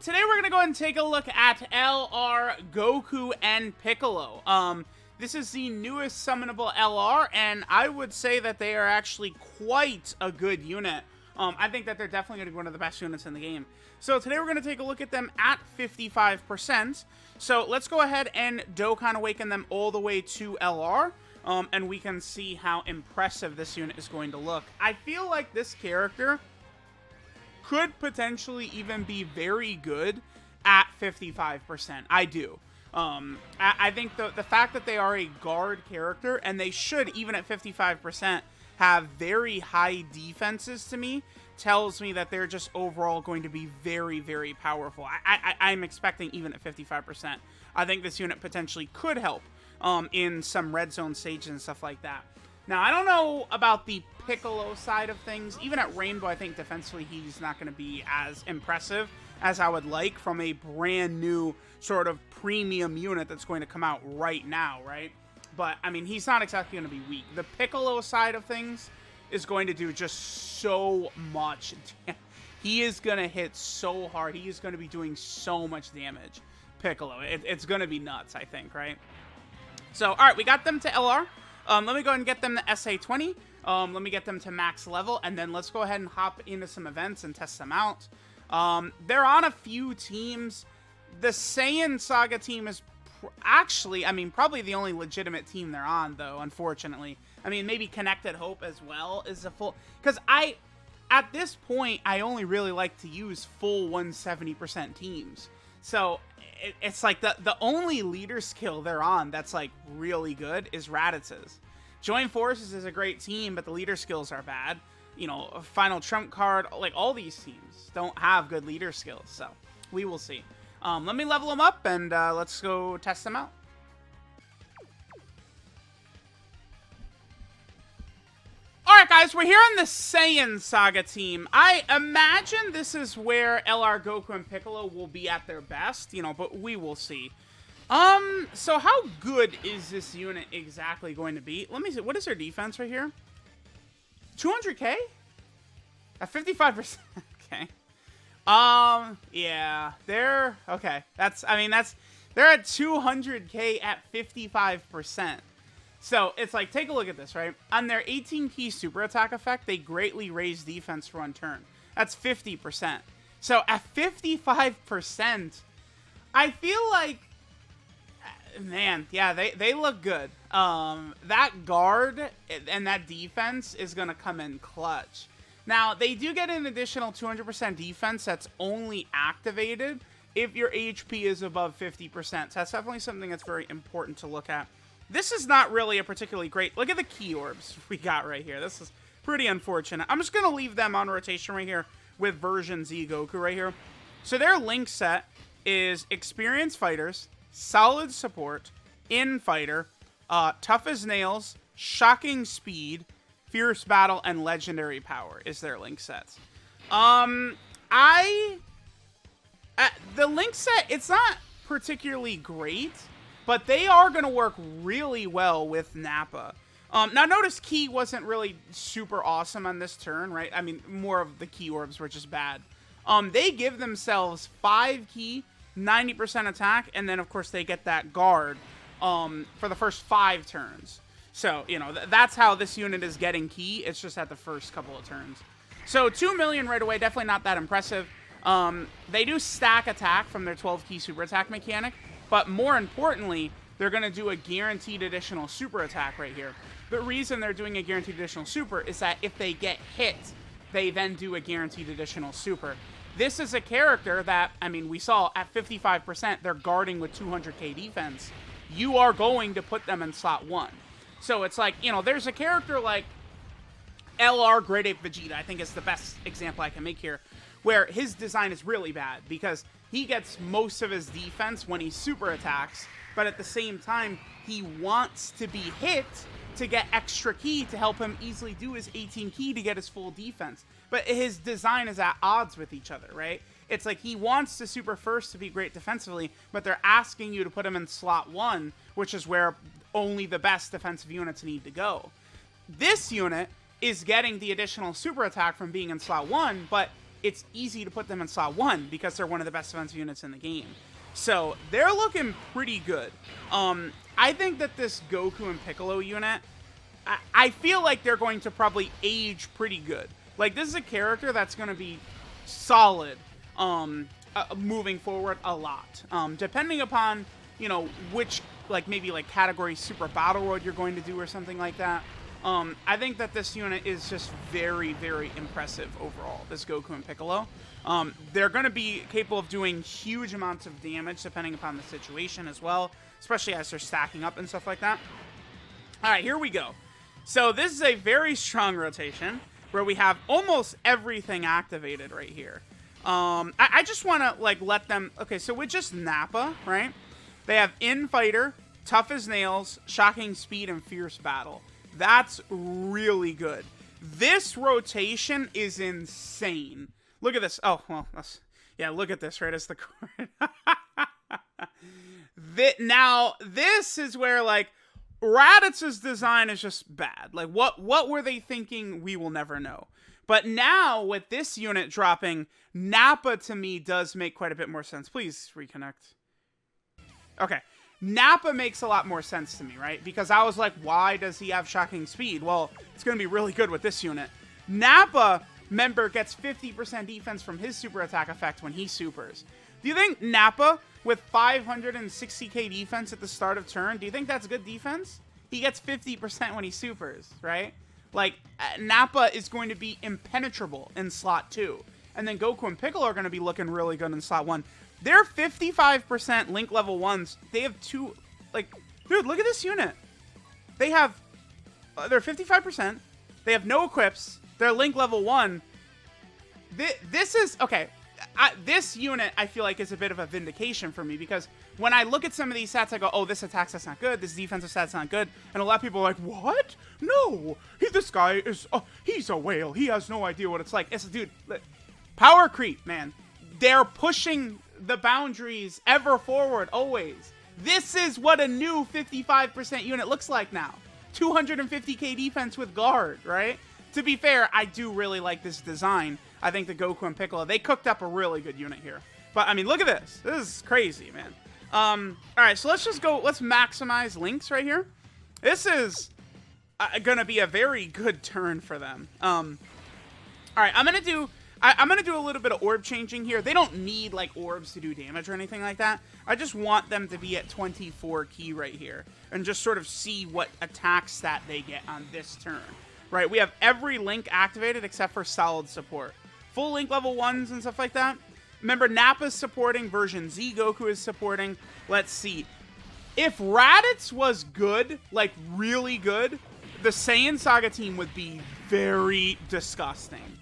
today we're gonna go ahead and take a look at LR Goku and Piccolo. This is the newest summonable LR, and I would say that they are actually quite a good unit. I think that they're definitely gonna be one of the best units in the game. So today we're gonna take a look at them at 55%. So let's go ahead and Dokkan Awaken them all the way to LR. And we can see how impressive this unit is going to look. I feel like this character could potentially even be very good at 55%. I do. I think the fact that they are a guard character, and they should, even at 55%, have very high defenses to me, tells me that they're just overall going to be very, very powerful. I'm expecting even at 55%. I think this unit potentially could help in some red zone stages and stuff like that. Now, I don't know about the Piccolo side of things. Even at Rainbow, I think defensively he's not going to be as impressive as I would like from a brand new sort of premium unit that's going to come out right now, right? But, I mean, he's not exactly going to be weak. The Piccolo side of things is going to do just so much. He is going to hit so hard. He is going to be doing so much damage. Piccolo. It's going to be nuts, I think, right? So, alright, we got them to LR. Let me go ahead and get them to SA20. Let me get them to max level, and then let's go ahead and hop into some events and test them out. They're on a few teams. The SAIYAN Saga team is actually, I mean, probably the only legitimate team they're on, though, unfortunately. I mean, maybe Connected Hope as well is a full... Because at this point, I only really like to use full 170% teams. So... it's like the only leader skill they're on that's like really good is Raditz's. Join Forces is a great team, but the leader skills are bad. You know, a Final Trump card, like all these teams don't have good leader skills, so we will see. Let me level them up and let's go test them out. Alright guys, we're here on the SAIYAN Saga team. I imagine this is where LR Goku and Piccolo will be at their best, you know, but we will see. So how good is this unit exactly going to be? Let me see, what is their defense right here? 200k? At 55%, okay. Yeah, they're, okay, they're at 200k at 55%. So, it's like, take a look at this, right? On their 18-key super attack effect, they greatly raise defense for 1 turn. That's 50%. So, at 55%, I feel like, man, yeah, they look good. That guard and that defense is going to come in clutch. Now, they do get an additional 200% defense that's only activated if your HP is above 50%. So, that's definitely something that's very important to look at. This is not really a particularly great... Look at the key orbs we got right here. This is pretty unfortunate. I'm just going to leave them on rotation right here with version Z Goku right here. So their link set is Experienced Fighters, Solid Support, In Fighter, Tough as Nails, Shocking Speed, Fierce Battle, and Legendary Power is their link sets. The link set, it's not particularly great, but they are going to work really well with Nappa. Now, notice Key wasn't really super awesome on this turn, right? I mean, more of the Key orbs were just bad. They give themselves 5 Key, 90% attack, and then, of course, they get that guard for the first 5 turns. So, you know, that's how this unit is getting Key. It's just at the first couple of turns. So, 2 million right away, definitely not that impressive. They do stack attack from their 12-key super attack mechanic. But more importantly, they're going to do a guaranteed additional super attack right here. The reason they're doing a guaranteed additional super is that if they get hit, they then do a guaranteed additional super. This is a character that, I mean, we saw at 55%, they're guarding with 200k defense. You are going to put them in slot 1. So it's like, you know, there's a character like LR Grade 8 Vegeta, I think is the best example I can make here, where his design is really bad because he gets most of his defense when he super attacks, but at the same time, he wants to be hit to get extra key to help him easily do his 18 key to get his full defense. But his design is at odds with each other, right? It's like he wants to super first to be great defensively, but they're asking you to put him in slot 1, which is where only the best defensive units need to go. This unit is getting the additional super attack from being in slot 1, but it's easy to put them in slot 1 because they're one of the best defensive units in the game. So they're looking pretty good. I think that this Goku and Piccolo unit, I feel like they're going to probably age pretty good. Like, this is a character that's going to be solid moving forward a lot. Depending upon, you know, which, like, maybe, like, category Super Battle Road you're going to do or something like that. I think that this unit is just very, very impressive overall, this Goku and Piccolo. They're going to be capable of doing huge amounts of damage depending upon the situation as well, especially as they're stacking up and stuff like that. All right, here we go. So this is a very strong rotation where we have almost everything activated right here. I just want to, like, let them... Okay, so with just Nappa, right? They have Infighter, Tough as Nails, Shocking Speed, and Fierce Battle. That's really good. This rotation is insane. Look at this. Oh, well, that's... Yeah, look at this, right? As the card. Now, this is where, like, Raditz's design is just bad. Like, what were they thinking? We will never know. But now, with this unit dropping, Nappa, to me, does make quite a bit more sense. Please reconnect. Okay. Nappa makes a lot more sense to me, right? Because I was like, why does he have Shocking Speed? Well, it's going to be really good with this unit. Nappa, remember, gets 50% defense from his super attack effect when he supers. Do you think Nappa, with 560k defense at the start of turn, do you think that's good defense? He gets 50% when he supers, right? Like, Nappa is going to be impenetrable in slot 2. And then Goku and Piccolo are going to be looking really good in slot 1. They're 55% Link level 1s. They have two, like, dude, look at this unit. They have, they're 55%. They have no equips. They're Link level 1. This is, okay, this unit, I feel like, is a bit of a vindication for me, because when I look at some of these stats, I go, oh, this attack stat's not good, this defensive stat's not good, and a lot of people are like, what? No, this guy is, oh, he's a whale, he has no idea what it's like. It's, dude, power creep, man. They're pushing the boundaries ever forward, always. This is what a new 55% unit looks like now. 250k defense with guard, right? To be fair, I do really like this design. I think the Goku and Piccolo, they cooked up a really good unit here. But, I mean, look at this. This is crazy, man. Alright, so let's just go, let's maximize links right here. This is gonna be a very good turn for them. Alright, I'm gonna do a little bit of orb changing here. They don't need, like, orbs to do damage or anything like that. I just want them to be at 24 key right here. And just sort of see what attack stat they get on this turn. Right, we have every link activated except for solid support. Full link level 1s and stuff like that. Remember, Nappa's supporting, version Z Goku is supporting. Let's see. If Raditz was good, like really good, the Saiyan Saga team would be very disgusting.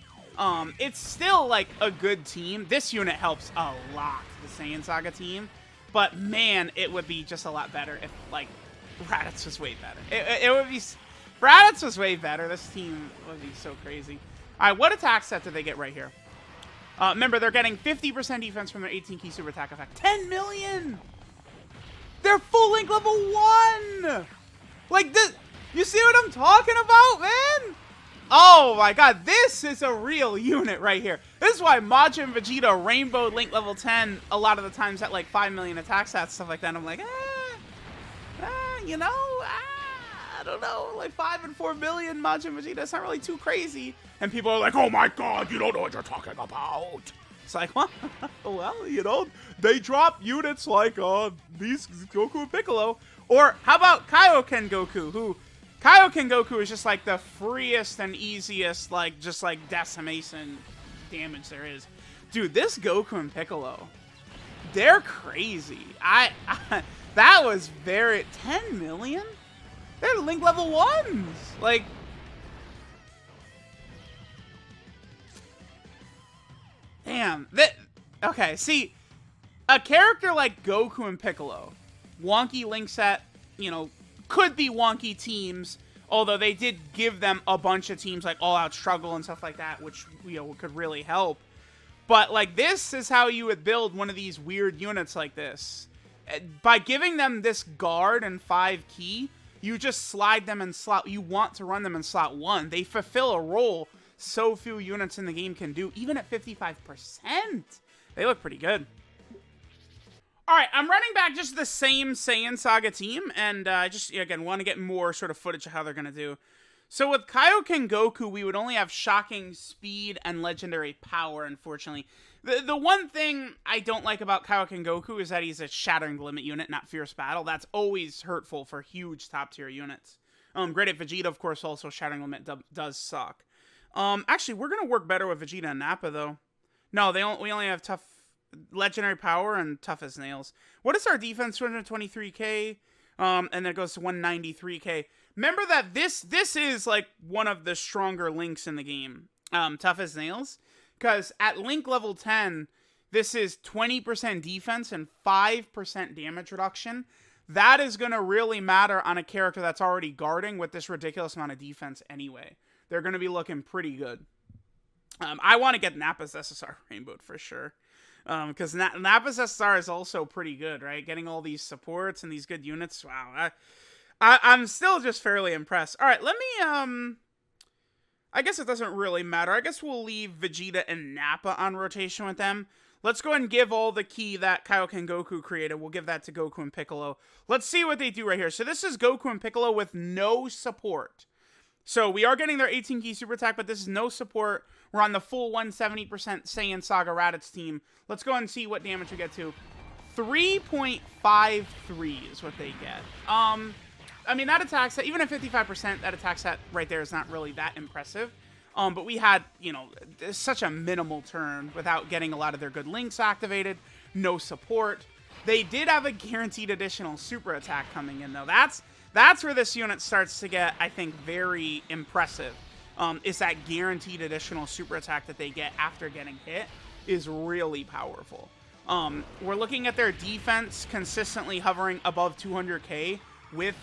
It's still like a good team. This unit helps a lot, the Saiyan Saga team. But man, it would be just a lot better if, like, Raditz was way better. It would be... Raditz was way better. This team would be so crazy. All right, what attack set did they get right here? Remember, they're getting 50% defense from their 18-key super attack effect. 10 million! They're full link level 1! Like, this, you see what I'm talking about, man? Oh my god, this is a real unit right here. This is why Majin and Vegeta Rainbow Link level 10 a lot of the times at like 5 million attack stats, stuff like that. And I'm like, you know, I don't know, like 5 and 4 million Majin and Vegeta, it's not really too crazy. And people are like, oh my god, you don't know what you're talking about. It's like, well, you know, they drop units like these Goku and Piccolo. Or how about Kaioken Goku, who... Kaioken Goku is just like the freest and easiest, like, just like decimation damage there is. Dude, this Goku and Piccolo, they're crazy. That was very... 10 million? They're Link level 1s. Like... Damn. Okay, see, a character like Goku and Piccolo, wonky link set, you know, could be wonky teams, although they did give them a bunch of teams like All Out Struggle and stuff like that, which, you know, could really help. But, like, this is how you would build one of these weird units like this. By giving them this guard and 5 key, you just slide them in slot. You want to run them in slot 1. They fulfill a role so few units in the game can do, even at 55%. They look pretty good. Alright, I'm running back just the same Saiyan Saga team, and I just, again, want to get more sort of footage of how they're going to do. So with Kaioken Goku, we would only have shocking speed and legendary power, unfortunately. The one thing I don't like about Kaioken Goku is that he's a Shattering Limit unit, not Fierce Battle. That's always hurtful for huge top-tier units. Great at Vegeta, of course, also Shattering Limit does suck. Actually, we're going to work better with Vegeta and Nappa, though. No, we only have tough legendary power and tough as nails. What is our defense? 223k, and then it goes to 193k. Remember that this is like one of the stronger links in the game, tough as nails, because at link level 10, this is 20% defense and 5% damage reduction. That is going to really matter on a character that's already guarding with this ridiculous amount of defense anyway. They're going to be looking pretty good. I want to get Nappa's SSR rainbowed for sure. Because Nappa's SSR is also pretty good, right? Getting all these supports and these good units. Wow. I'm still just fairly impressed. All right, let me, I guess it doesn't really matter. I guess we'll leave Vegeta and Nappa on rotation with them. Let's go ahead and give all the ki that Kaioken Goku created. We'll give that to Goku and Piccolo. Let's see what they do right here. So this is Goku and Piccolo with no support. So we are getting their 18 ki super attack, but this is no support. We're on the full 170% Saiyan Saga Raditz team. Let's go ahead and see what damage we get to. 3.53 is what they get. I mean, that attacks, even at 55%, that attack set right there is not really that impressive. But we had, you know, such a minimal turn without getting a lot of their good links activated. No support. They did have a guaranteed additional super attack coming in, though. That's where this unit starts to get, I think, very impressive. Is that guaranteed additional super attack that they get after getting hit is really powerful. We're looking at their defense consistently hovering above 200k with,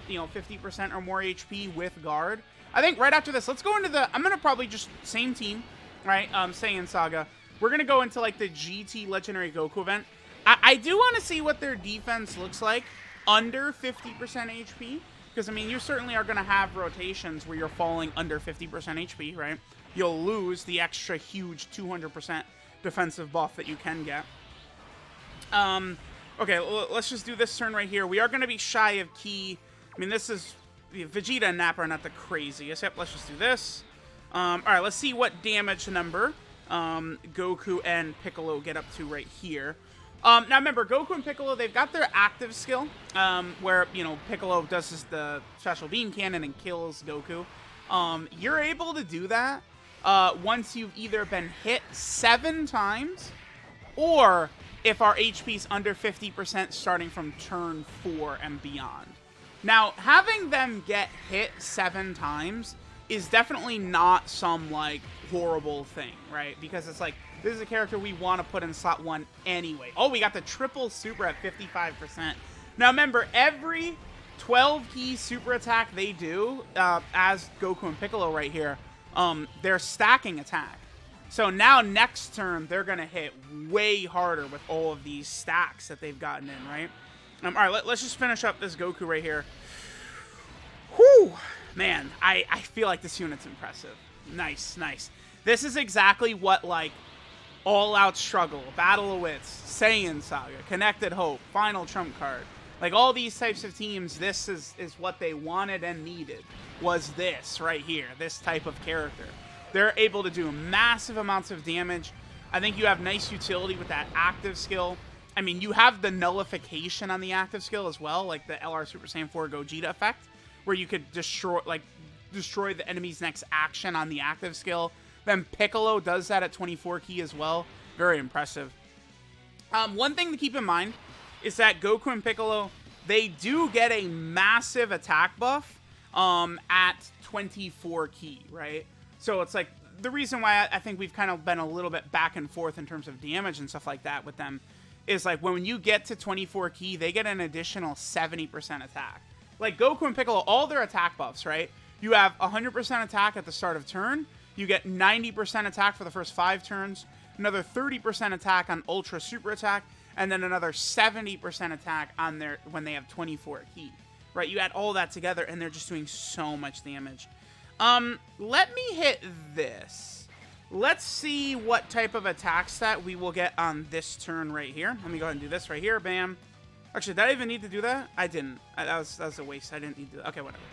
you know, 50% or more HP with guard. I think right after this, let's go into the, I'm going to probably just, same team, right, Saiyan Saga. We're going to go into, like, the GT Legendary Goku event. I do want to see what their defense looks like under 50% HP, because, I mean, you certainly are going to have rotations where you're falling under 50% HP, right? You'll lose the extra huge 200% defensive buff that you can get. Okay, let's just do this turn right here. We are going to be shy of ki. I mean, this is... Vegeta and Nappa are not the craziest. Yep, let's just do this. Alright, let's see what damage number Goku and Piccolo get up to right here. Now remember, Goku and Piccolo, they've got their active skill, where, you know, Piccolo does the special beam cannon and kills Goku. You're able to do that once you've either been hit 7 times, or if our HP's under 50% starting from turn 4 and beyond. Now, having them get hit 7 times is definitely not some, like, horrible thing, right? Because it's like, this is a character we want to put in slot 1 anyway. Oh, we got the triple super at 55%. Now, remember, every 12 ki super attack they do, as Goku and Piccolo right here, they're stacking attack. So now, next turn, they're going to hit way harder with all of these stacks that they've gotten in, right? All right, let's just finish up this Goku right here. Whew! Man, I feel like this unit's impressive. Nice, nice. This is exactly what, like, All Out Struggle, Battle of Wits, Saiyan Saga, Connected Hope, Final Trump Card. Like, all these types of teams, this is what they wanted and needed, was this right here, this type of character. They're able to do massive amounts of damage. I think you have nice utility with that active skill. I mean, you have the nullification on the active skill as well, like the LR Super Saiyan 4 Gogeta effect, where you could destroy the enemy's next action on the active skill. Then Piccolo does that at 24 ki as well. Very impressive. One thing to keep in mind is that Goku and Piccolo, they do get a massive attack buff at 24 ki, right? So it's like, the reason why I think we've kind of been a little bit back and forth in terms of damage and stuff like that with them is, like, when you get to 24 ki, they get an additional 70% attack. Like, Goku and Piccolo, all their attack buffs, right? You have 100% attack at the start of turn. You get 90% attack for the first 5 turns. Another 30% attack on Ultra Super Attack. And then another 70% attack on when they have 24 ki. Right? You add all that together, and they're just doing so much damage. Let me hit this. Let's see what type of attack stat we will get on this turn right here. Let me go ahead and do this right here. Bam. Actually, did I even need to do that? I didn't. That was a waste. I didn't need to. Okay, whatever.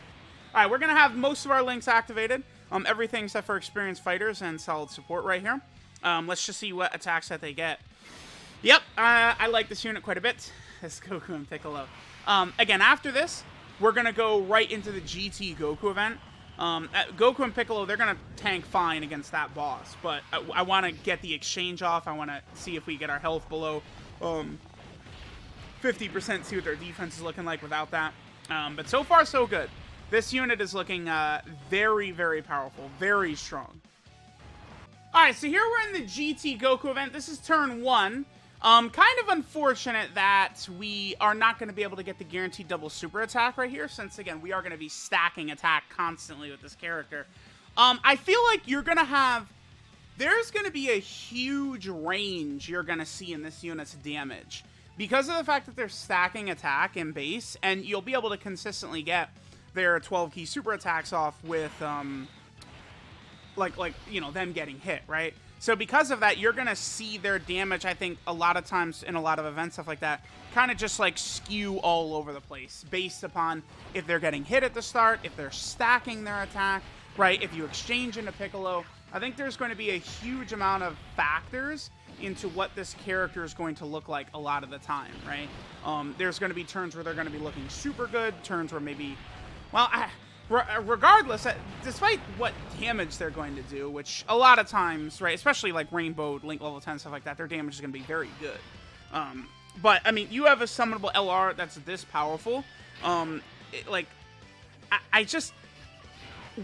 All right, we're going to have most of our links activated. Everything except for experienced fighters and solid support right here. Let's just see what attacks that they get. Yep, I like this unit quite a bit. It's Goku and Piccolo. Again, after this, we're going to go right into the GT Goku event. Goku and Piccolo, they're going to tank fine against that boss. But I want to get the exchange off. I want to see if we get our health below 50%, see what their defense is looking like without that. But so far, so good. This unit is looking very, very powerful, very strong. All right, so here we're in the GT Goku event. This is turn 1. Kind of unfortunate that we are not going to be able to get the guaranteed double super attack right here, since, again, we are going to be stacking attack constantly with this character. I feel like you're going to have... There's going to be a huge range you're going to see in this unit's damage. Because of the fact that they're stacking attack in base, and you'll be able to consistently get their 12 key super attacks off with, like, you know, them getting hit, right? So because of that, you're going to see their damage, I think, a lot of times in a lot of events, stuff like that, kind of just, like, skew all over the place based upon if they're getting hit at the start, if they're stacking their attack, right? If you exchange into Piccolo. I think there's going to be a huge amount of factors into what this character is going to look like a lot of the time, right? There's going to be turns where they're going to be looking super good, turns where maybe... Well, regardless, despite what damage they're going to do, which a lot of times, right, especially like Rainbow, Link level 10, stuff like that, their damage is going to be very good. But, I mean, you have a summonable LR that's this powerful. I just...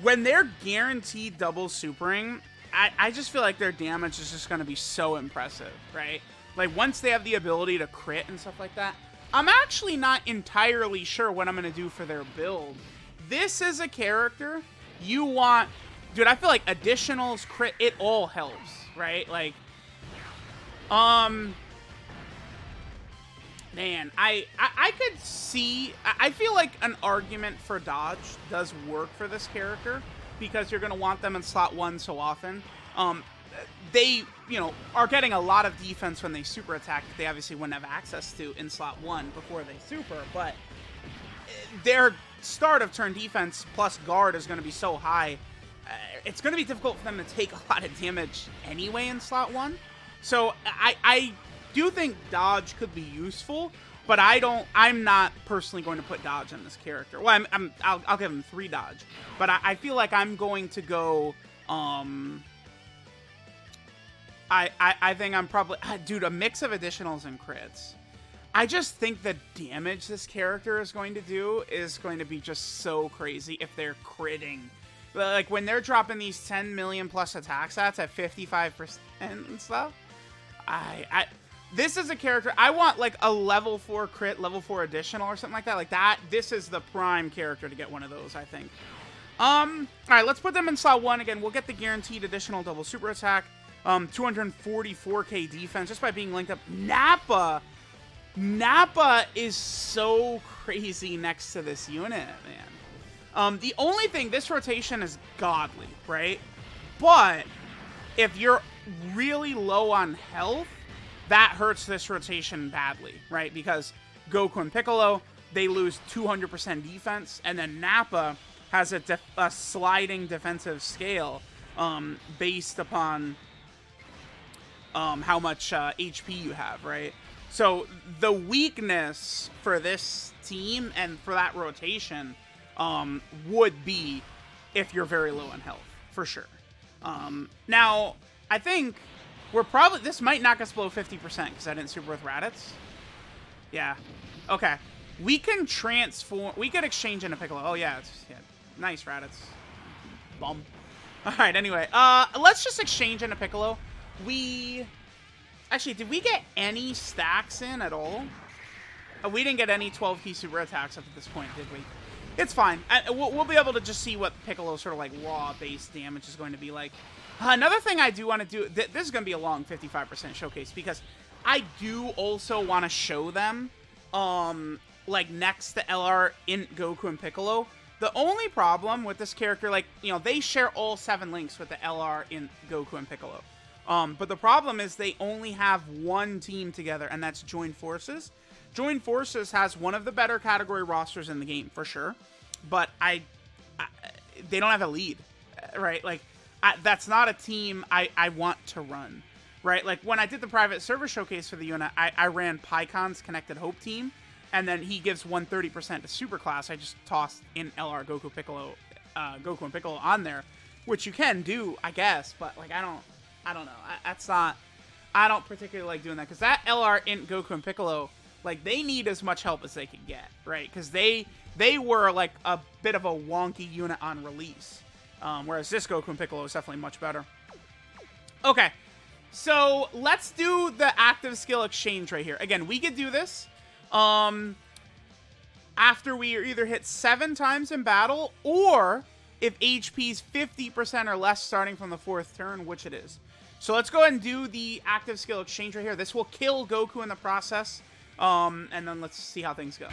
When they're guaranteed double supering, I just feel like their damage is just going to be so impressive, right? Like, once they have the ability to crit and stuff like that, I'm actually not entirely sure what I'm going to do for their build. This is a character you want... Dude, I feel like additionals, crit, it all helps, right? Like, man, I could see... I feel like an argument for dodge does work for this character because you're going to want them in slot 1 so often. They, you know, are getting a lot of defense when they super attack that they obviously wouldn't have access to in slot 1 before they super, but their start of turn defense plus guard is going to be so high, it's going to be difficult for them to take a lot of damage anyway in slot 1. So I do think dodge could be useful, but I'm not personally going to put dodge on this character. Well, I'll give him 3 dodge, but I feel like I'm going to go, I think I'm probably, dude, a mix of additionals and crits. I just think the damage this character is going to do is going to be just so crazy if they're critting. Like, when they're dropping these 10 million plus attack stats at 55% and stuff, this is a character, I want, like, a level 4 crit, level 4 additional or something like that. Like, this is the prime character to get one of those, I think. Alright, let's put them in slot 1. Again, we'll get the guaranteed additional double super attack. 244k defense just by being linked up. Nappa is so crazy next to this unit, man. The only thing, this rotation is godly, right? But if you're really low on health, that hurts this rotation badly, right? Because Goku and Piccolo, they lose 200% defense, and then Nappa has a sliding defensive scale based upon how much HP you have, right? So the weakness for this team and for that rotation would be if you're very low on health, for sure. Now, I think we're probably... This might knock us below 50% because I didn't super with Raditz. Yeah. Okay. We can transform... We could exchange into Piccolo. Oh, yeah. Yeah. Nice, Raditz. Bum. Alright, anyway. Let's just exchange into Piccolo. Actually, did we get any stacks in at all? We didn't get any 12 key super attacks up at this point, did we? It's fine. We'll be able to just see what Piccolo's sort of like raw base damage is going to be like. Another thing I do want to do... This is going to be a long 55% showcase because I do also want to show them, like, next to LR in Goku and Piccolo, The only problem with this character, like, you know, they share all 7 links with the LR in Goku and Piccolo. But the problem is they only have one team together, and that's Joined Forces. Joined Forces has one of the better category rosters in the game, for sure. But they don't have a lead, right? Like, that's not a team I want to run, right? Like, when I did the private server showcase for the unit, I ran PyCon's Connected Hope team, and then he gives 130% to Superclass. I just tossed in LR Goku Piccolo, Goku and Piccolo on there, which you can do, I guess, but, like, I don't know. That's not... I don't particularly like doing that, because that LR in Goku and Piccolo, like, they need as much help as they can get, right? Because they were, like, a bit of a wonky unit on release, whereas this Goku and Piccolo is definitely much better. Okay, so let's do the active skill exchange right here. Again, we could do this after we either hit 7 times in battle, or if HP's 50% or less starting from the 4th turn, which it is. So let's go ahead and do the active skill exchange right here. This will kill Goku in the process. And then let's see how things go.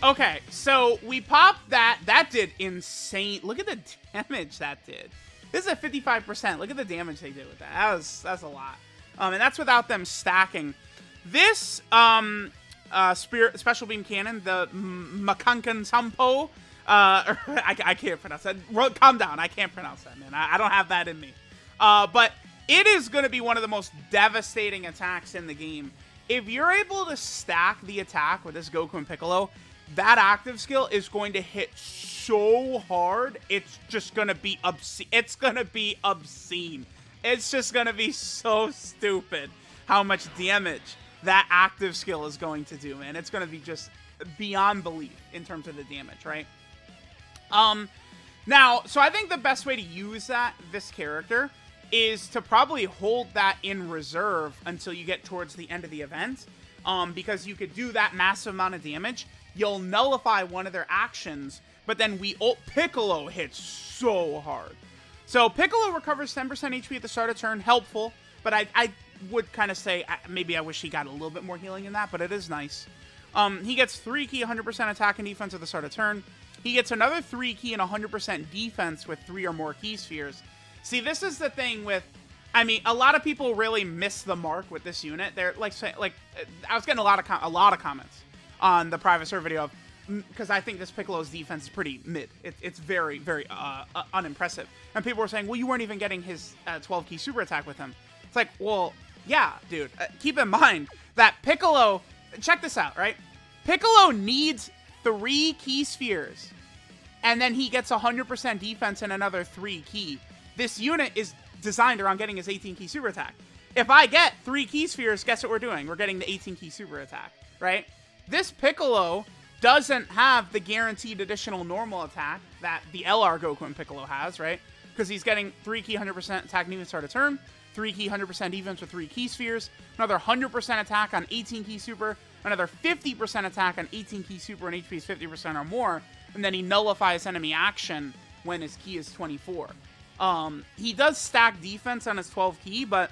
Okay, so we popped that. That did insane. Look at the damage that did. This is at 55%. Look at the damage they did with that. That's a lot. And that's without them stacking. This Spirit Special Beam Cannon, the Makankan Sampo. I can't pronounce that. Calm down. I can't pronounce that, man. I don't have that in me. But it is going to be one of the most devastating attacks in the game. If you're able to stack the attack with this Goku and Piccolo, that active skill is going to hit so hard, it's just going to be obscene. It's going to be obscene. It's just going to be so stupid how much damage that active skill is going to do, man. It's going to be just beyond belief in terms of the damage, right? Now, so I think the best way to use this character is to probably hold that in reserve until you get towards the end of the event, because you could do that massive amount of damage. You'll nullify one of their actions, but then Piccolo hits so hard. So Piccolo recovers 10% HP at the start of turn, helpful, but I would kind of say maybe I wish he got a little bit more healing in that, but it is nice. He gets 3 key 100% attack and defense at the start of turn. He gets another 3 key and 100% defense with 3 or more key spheres. See, this is the thing with, I mean, a lot of people really miss the mark with this unit. They're like I was getting a lot of comments on the private server video, because I think this Piccolo's defense is pretty mid. It's very, very unimpressive. And people were saying, well, you weren't even getting his 12-key super attack with him. It's like, well, yeah, dude. Keep in mind that Piccolo, check this out, right? Piccolo needs 3 key spheres, and then he gets 100% defense and another 3 key. This unit is designed around getting his 18-key super attack. If I get 3 key spheres, guess what we're doing? We're getting the 18-key super attack, right? This Piccolo doesn't have the guaranteed additional normal attack that the LR Goku and Piccolo has, right? Because he's getting 3 key 100% attack and defense start of turn, 3 key 100% defense with 3 key spheres, another 100% attack on 18 key super, another 50% attack on 18 key super and HP is 50% or more, and then he nullifies enemy action when his key is 24. He does stack defense on his 12 key, but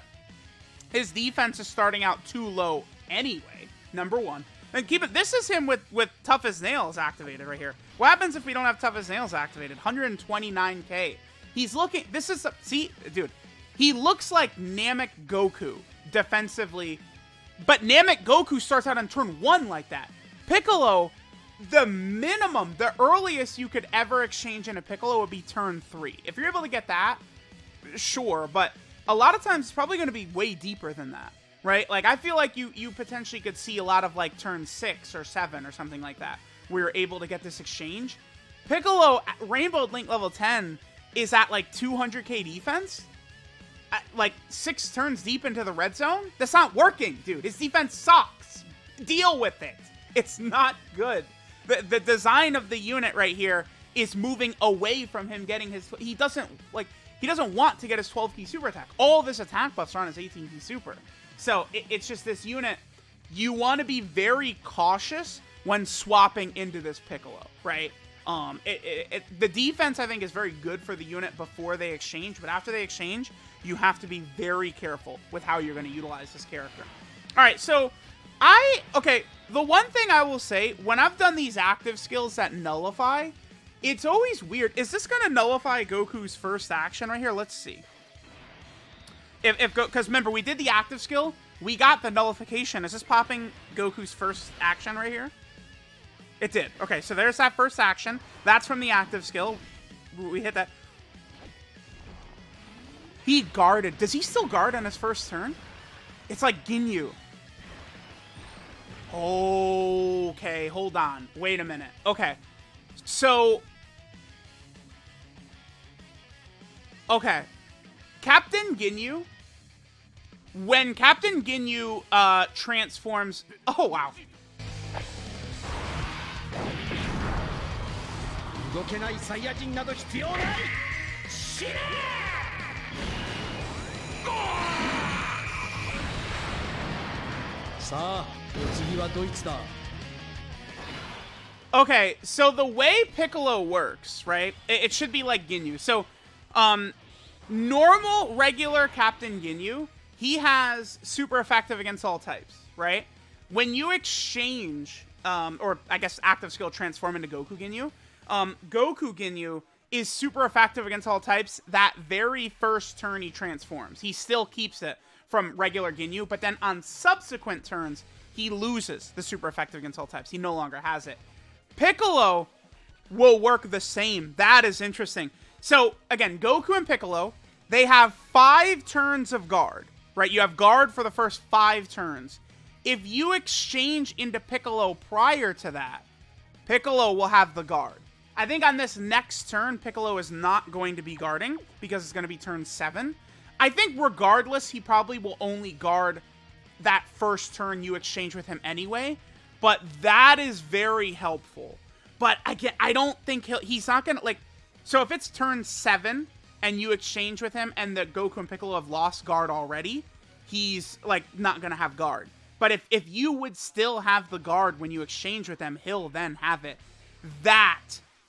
his defense is starting out too low anyway, number one. And keep it, this is him with Tough as Nails activated right here. What happens if we don't have Tough as Nails activated? 129k. He's looking, this is, see, dude, he looks like Namek Goku defensively, but Namek Goku starts out on turn 1 like that. Piccolo, the minimum, the earliest you could ever exchange in a Piccolo would be turn 3. If you're able to get that, sure, but a lot of times it's probably going to be way deeper than that, right? Like, I feel like you potentially could see a lot of, like, turn 6 or 7 or something like that, where you're able to get this exchange. Piccolo, Rainbow Link level 10, is at, like, 200k defense. Like, 6 turns deep into the red zone? That's not working, dude. His defense sucks. Deal with it. It's not good. The design of the unit right here is moving away from him getting his... He doesn't, like... he doesn't want to get his 12 key super attack. All of his attack buffs are on his 18 key super. So it's just this unit, you want to be very cautious when swapping into this Piccolo, right? The defense, I think, is very good for the unit before they exchange, but after they exchange, you have to be very careful with how you're going to utilize this character. All right, so the one thing I will say, when I've done these active skills that nullify, it's always weird. Is this going to nullify Goku's first action right here? Let's see. Because remember, we did the active skill, we got the nullification. Is this popping Goku's first action right here? It did. Okay, so there's that first action. That's from the active skill. We hit that. He guarded. Does he still guard on his first turn? It's like Ginyu. Okay, hold on. Wait a minute. Okay. So... Okay. Captain Ginyu... When Captain Ginyu transforms... Oh, wow. Okay, so the way Piccolo works, right? It should be like Ginyu. So, normal, regular Captain Ginyu, he has super effective against all types, right? When you exchange, or I guess active skill transform into Goku Ginyu, Goku Ginyu is super effective against all types. That very first turn he transforms, he still keeps it from regular Ginyu, but then on subsequent turns, he loses the super effective against all types. He no longer has it. Piccolo will work the same. That is interesting. So, again, Goku and Piccolo, they have 5 turns of guard, right? You have guard for the first 5 turns. If you exchange into Piccolo prior to that, Piccolo will have the guard. I think on this next turn, Piccolo is not going to be guarding because it's going to be turn 7. I think regardless, he probably will only guard that first turn you exchange with him anyway. But that is very helpful. But again, I don't think he's not going to, like... So if it's turn 7 and you exchange with him and the Goku and Piccolo have lost guard already, he's, like, not going to have guard. But if you would still have the guard when you exchange with them, he'll then have it. That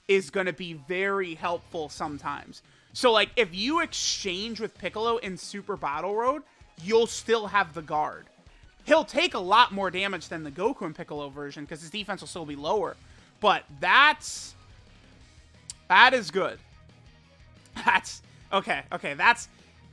is going to be very helpful sometimes. So, like, if you exchange with Piccolo in Super Battle Road, you'll still have the guard. He'll take a lot more damage than the Goku and Piccolo version because his defense will still be lower. But that is good. Okay,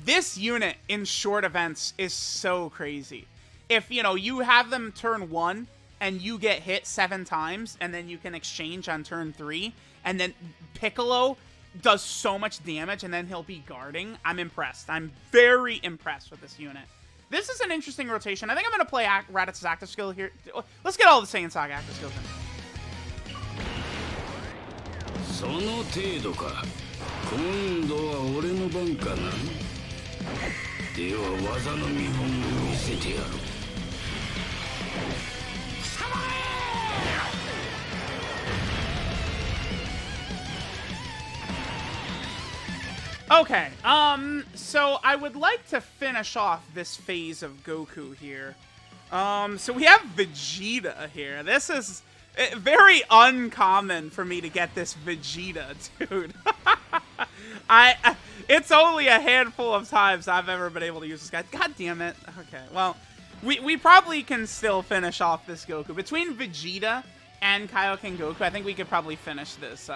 this unit in short events is so crazy. If, you have them turn 1 and you get hit 7 times and then you can exchange on turn 3 and then Piccolo does so much damage and then he'll be guarding, I'm impressed. I'm very impressed with this unit. This is an interesting rotation. I think I'm going to play Raditz' active skill here. Let's get all the Saiyan Saga active skills in. その程度か。今度は俺の番かな。では技の見本を見せてやろう。 Okay, so I would like to finish off this phase of Goku here. So we have Vegeta here. This is very uncommon for me to get this Vegeta, dude. It's only a handful of times I've ever been able to use this guy. God damn it. Okay, well, we probably can still finish off this Goku. Between Vegeta and Kaioken Goku, I think we could probably finish this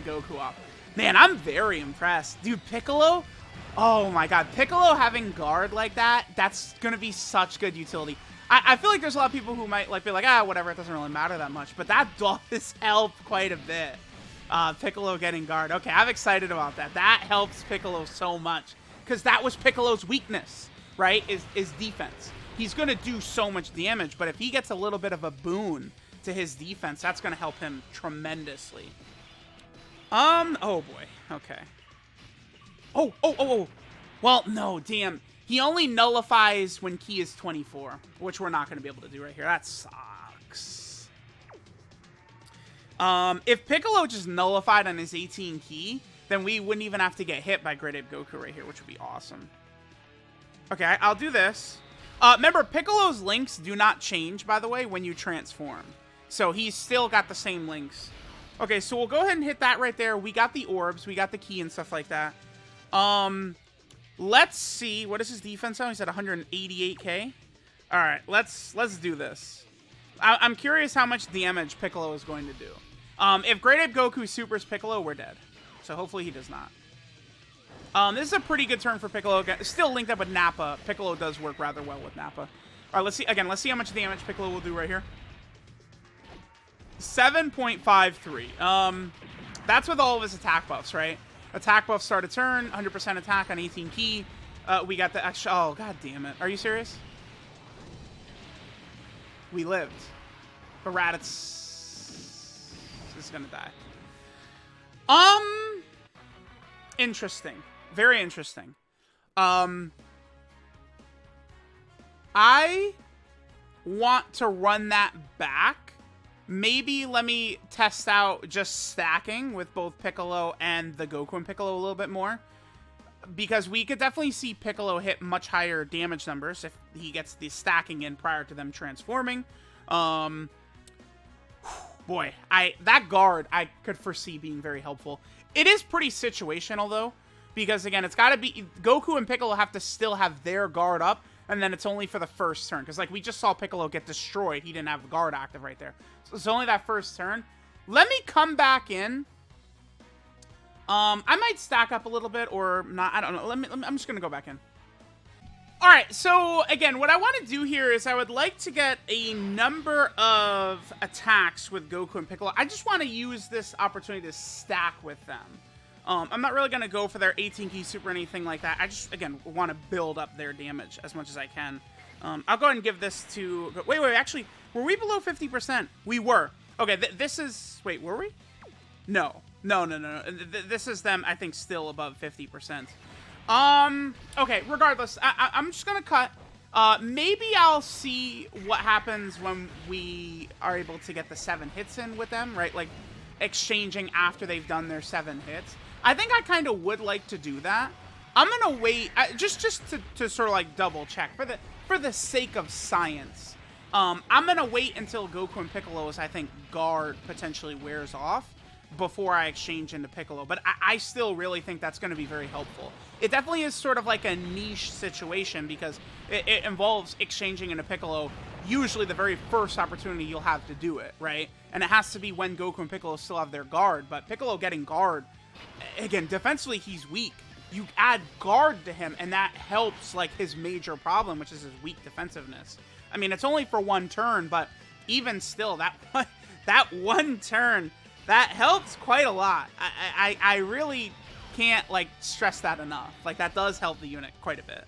Goku off. Man, I'm very impressed. Dude, Piccolo? Oh my god. Piccolo having guard like that, that's going to be such good utility. I feel like there's a lot of people who might be like, whatever, it doesn't really matter that much. But that does help quite a bit. Piccolo getting guard. Okay, I'm excited about that. That helps Piccolo so much. Because that was Piccolo's weakness, right? Is defense. He's going to do so much damage. But if he gets a little bit of a boon to his defense, that's going to help him tremendously. Oh boy, okay. Oh. Well, no, damn. He only nullifies when key is 24, which we're not going to be able to do right here. That sucks. If Piccolo just nullified on his 18 key, then we wouldn't even have to get hit by Great Ape Goku right here, which would be awesome. Okay, I'll do this. Remember, Piccolo's links do not change, by the way, when you transform. So he's still got the same links. Okay, so we'll go ahead and hit that right there. We got the orbs, we got the key and stuff like that. Let's see. What is his defense now? He's at 188k. All right, let's do this. I'm curious how much damage Piccolo is going to do. If Great Ape Goku supers Piccolo, we're dead. So hopefully he does not. This is a pretty good turn for Piccolo. Still linked up with Nappa. Piccolo does work rather well with Nappa. All right, let's see. Again, let's see how much damage Piccolo will do right here. 7.53. That's with all of his attack buffs, right? Attack buff start a turn, 100% attack on 18 key. We got the extra. Oh, god damn it. Are you serious? We lived. But Raditz is gonna die. Interesting. Very interesting. I want to run that back. Maybe let me test out just stacking with both Piccolo and the Goku and Piccolo a little bit more. Because we could definitely see Piccolo hit much higher damage numbers if he gets the stacking in prior to them transforming. Boy, that guard I could foresee being very helpful. It is pretty situational though, because again, it's got to be Goku and Piccolo have to still have their guard up, and then it's only for the first turn. Because like we just saw Piccolo get destroyed, he didn't have the guard active right there, so it's only that first turn. Let me come back in. I might stack up a little bit or not. I don't know. I'm just gonna go back in. All right. So again, what I want to do here is I would like to get a number of attacks with Goku and Piccolo. I just want to use this opportunity to stack with them. I'm not really gonna go for their 18 key super or anything like that. I just again want to build up their damage as much as I can. I'll go ahead and give this to. Wait. Actually, were we below 50%? We were. Okay. This is. Wait. Were we? No. No. This is them, I think, still above 50%. Okay, regardless, I'm just gonna cut. Maybe I'll see what happens when we are able to get the 7 hits in with them, right? Like, exchanging after they've done their 7 hits. I think I kind of would like to do that. I'm gonna wait, just to sort of, like, double check, for the sake of science. I'm gonna wait until Goku and Piccolo's, I think, guard potentially wears off before I exchange into Piccolo, but I still really think that's going to be very helpful. It definitely is sort of like a niche situation because it involves exchanging into Piccolo, usually the very first opportunity you'll have to do it, right? And it has to be when Goku and Piccolo still have their guard, but Piccolo getting guard, again, defensively he's weak. You add guard to him, and that helps like his major problem, which is his weak defensiveness. I mean, it's only for 1 turn, but even still, that one turn, that helps quite a lot. I really can't, like, stress that enough. Like, that does help the unit quite a bit.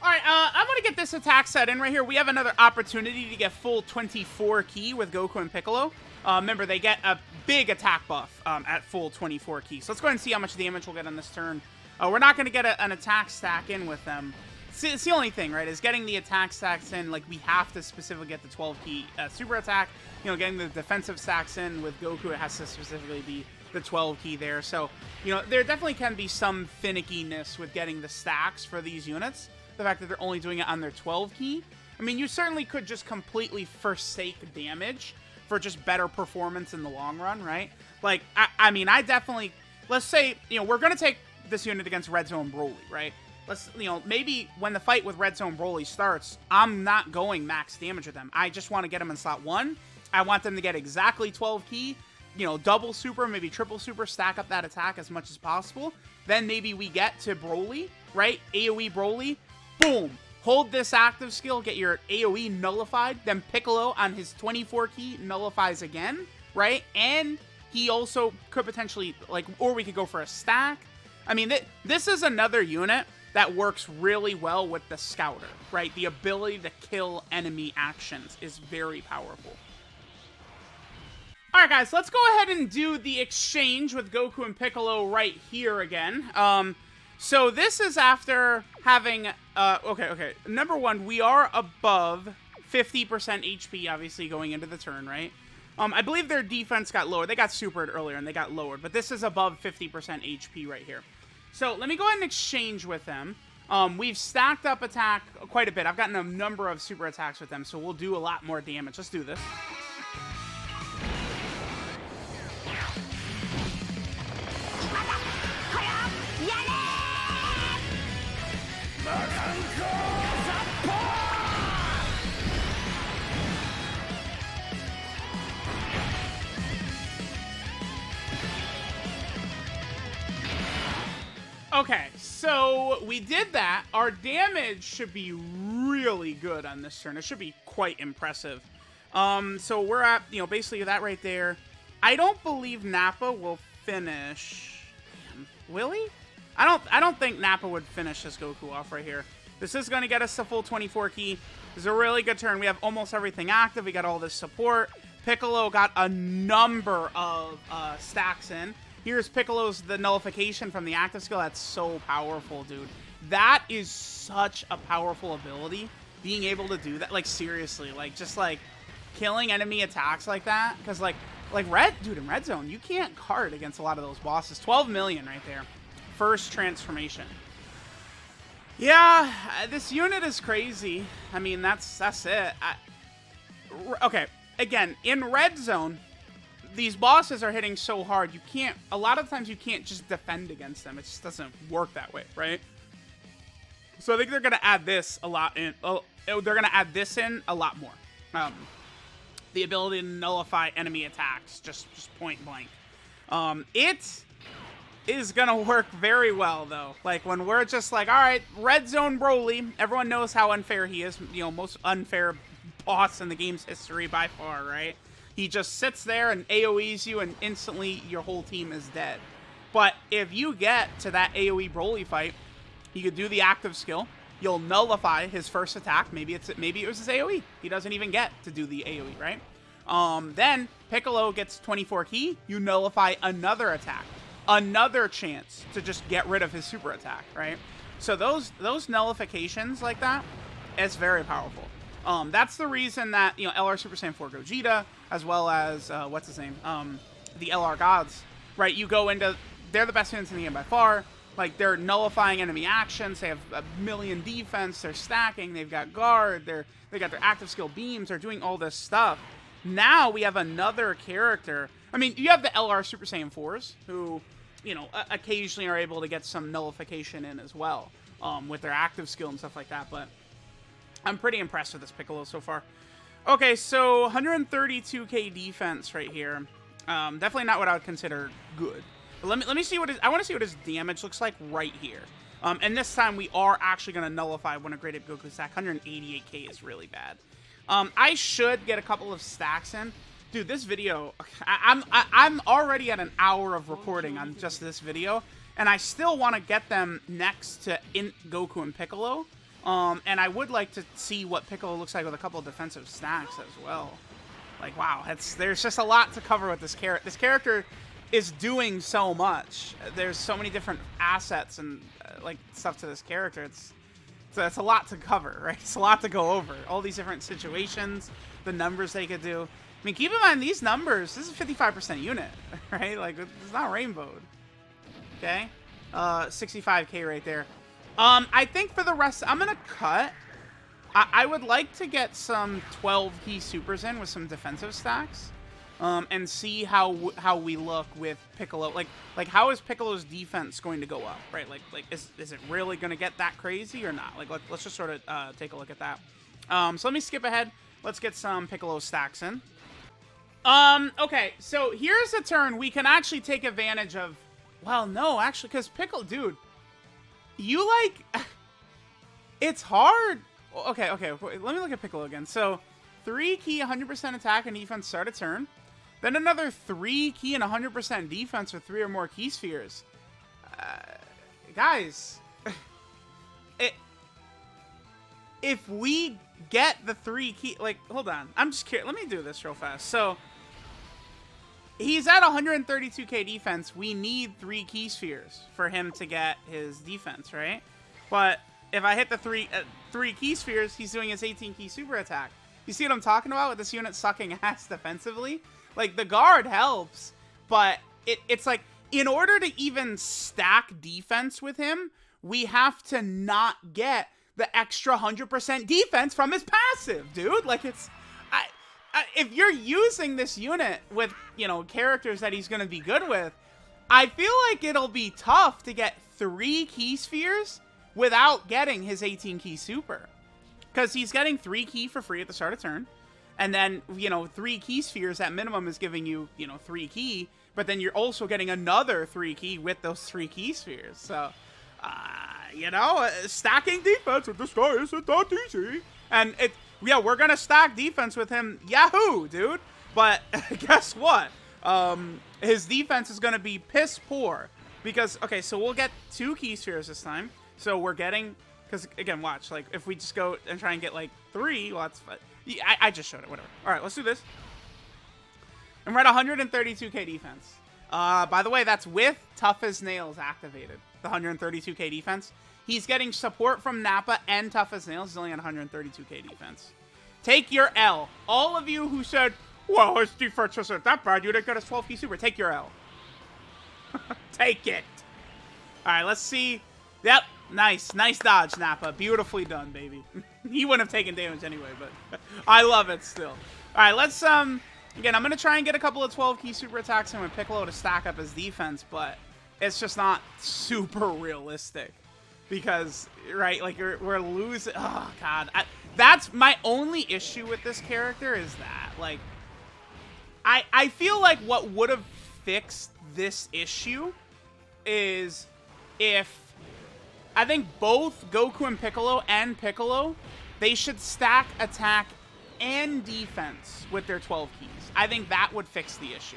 Alright, I'm going to get this attack set in right here. We have another opportunity to get full 24 key with Goku and Piccolo. Remember, they get a big attack buff at full 24 key. So let's go ahead and see how much damage we'll get on this turn. We're not going to get an attack stack in with them. It's the only thing, right, is getting the attack stacks in. Like, we have to specifically get the 12 key super attack. You know, getting the defensive stacks in with Goku, it has to specifically be the 12 key there. So, you know, there definitely can be some finickiness with getting the stacks for these units. The fact that they're only doing it on their 12 key. I mean, you certainly could just completely forsake damage for just better performance in the long run, right? Like, I mean, I definitely, let's say, you know, we're going to take this unit against Red Zone Broly, right? Let's, you know, maybe when the fight with Red Zone Broly starts, I'm not going max damage with them. I just want to get them in slot 1. I want them to get exactly 12 key, you know, double super, maybe triple super, stack up that attack as much as possible. Then maybe we get to Broly, right? AoE Broly, boom. Hold this active skill, get your AoE nullified. Then Piccolo on his 24 key nullifies again, right? And he also could potentially, like, or we could go for a stack. I mean, this is another unit that works really well with the Scouter, right? The ability to kill enemy actions is very powerful. Alright guys, let's go ahead and do the exchange with Goku and Piccolo right here again. So this is after having, okay. Number 1, we are above 50% HP, obviously, going into the turn, right? I believe their defense got lowered. They got supered earlier and they got lowered, but this is above 50% HP right here. So let me go ahead and exchange with them. We've stacked up attack quite a bit. I've gotten a number of super attacks with them, so we'll do a lot more damage. Let's do this. Okay, so we did that. Our damage should be really good on this turn. It should be quite impressive. So we're at, basically that right there. I don't believe Nappa will finish. Damn, will he? I don't think Nappa would finish this Goku off right here. This is going to get us the full 24 key. This is a really good turn. We have almost everything active. We got all this support. Piccolo got a number of stacks in. Here's Piccolo's the nullification from the active skill. That's so powerful, dude. That is such a powerful ability. Being able to do that, like seriously, like just like killing enemy attacks like that. Because like in Red Zone, you can't card against a lot of those bosses. 12 million right there. First transformation. Yeah, this unit is crazy. I mean, that's it. Okay, again, in Red Zone, these bosses are hitting so hard, a lot of times you can't just defend against them. It just doesn't work that way, right? So I think they're going to add this a lot in. They're going to add this in a lot more. The ability to nullify enemy attacks, just point blank. It is going to work very well, though. Like, when we're just like, all right, Red Zone Broly, everyone knows how unfair he is. Most unfair boss in the game's history by far, right? He just sits there and AoEs you, and instantly your whole team is dead. But if you get to that AoE Broly fight, you could do the active skill. You'll nullify his first attack. Maybe it was his AoE. He doesn't even get to do the AoE, right? Then Piccolo gets 24 key. You nullify another attack, another chance to just get rid of his super attack, right? So those nullifications like that, it's very powerful. That's the reason that, LR Super Saiyan 4 Gogeta, as well as, what's his name? The LR Gods, right? You go into, they're the best units in the game by far. Like, they're nullifying enemy actions. They have a million defense. They're stacking. They've got guard. They got their active skill beams. They're doing all this stuff. Now we have another character. I mean, you have the LR Super Saiyan 4s, who, occasionally are able to get some nullification in as well, with their active skill and stuff like that, but I'm pretty impressed with this Piccolo so far. Okay, so 132k defense right here. Definitely not what I would consider good. But let me see I want to see what his damage looks like right here. And this time we are actually going to nullify one upgraded Goku stack. 188k is really bad. I should get a couple of stacks in. Dude, this video, I'm already at an hour of recording on just this video, and I still want to get them next to Goku and Piccolo. And I would like to see what Piccolo looks like with a couple of defensive stacks as well. Like, wow, there's just a lot to cover with this character. This character is doing so much. There's so many different assets and like stuff to this character. It's a lot to cover, right? It's a lot to go over. All these different situations, the numbers they could do. I mean, keep in mind these numbers. This is a 55% unit, right? Like, it's not rainbowed. Okay, 65k right there. I think for the rest, I'm gonna cut. I would like to get some 12 key supers in with some defensive stacks, and see how we look with Piccolo. Like how is Piccolo's defense going to go up, right? Like is it really gonna get that crazy or not? Like let's just sort of take a look at that. So let me skip ahead. Let's get some Piccolo stacks in. Okay, so here's a turn we can actually take advantage of. Well, no, actually, because Piccolo, dude. You, like, it's hard. Okay, let me look at Piccolo again. So, 3 key, 100% attack and defense start a turn. Then another 3 key and 100% defense with 3 or more key spheres. Guys, if we get the 3 key, like, hold on. I'm just curious. Let me do this real fast. So, he's at 132k defense. We need 3 key spheres for him to get his defense, right? But if I hit the 3 key spheres, he's doing his 18 key super attack. You see what I'm talking about with this unit sucking ass defensively? Like, the guard helps, but it's like, in order to even stack defense with him, we have to not get the extra 100% defense from his passive, dude. Like, it's... if you're using this unit with, you know, characters that he's going to be good with, I feel like it'll be tough to get 3 key spheres without getting his 18 key super. Because he's getting 3 key for free at the start of turn. And then, you know, 3 key spheres at minimum is giving you, you know, 3 key. But then you're also getting another 3 key with those 3 key spheres. So, you know, stacking defense with this guy isn't that easy. And yeah, we're going to stack defense with him. Yahoo, dude. But guess what? His defense is going to be piss poor. Because, okay, so we'll get 2 key spheres this time. So we're getting, because again, watch, like, if we just go and try and get like 3, well, that's fine. I just showed it, whatever. All right, let's do this. And we're at 132k defense. By the way, that's with Tough as Nails activated. The 132k defense. He's getting support from Nappa and Tough as Nails. He's only at 132k defense. Take your L. All of you who said, well, his defense isn't that bad, you didn't get his 12 key super. Take your L. Take it. All right, let's see. Yep, nice. Nice dodge, Nappa. Beautifully done, baby. He wouldn't have taken damage anyway, but I love it still. All right, let's, again, I'm going to try and get a couple of 12 key super attacks in with Piccolo to stack up his defense, but it's just not super realistic. Because, right, like, we're losing... Oh, God. That's my only issue with this character is that, like... I feel like what would have fixed this issue is if... I think both Goku and Piccolo, they should stack attack and defense with their 12 keys. I think that would fix the issue.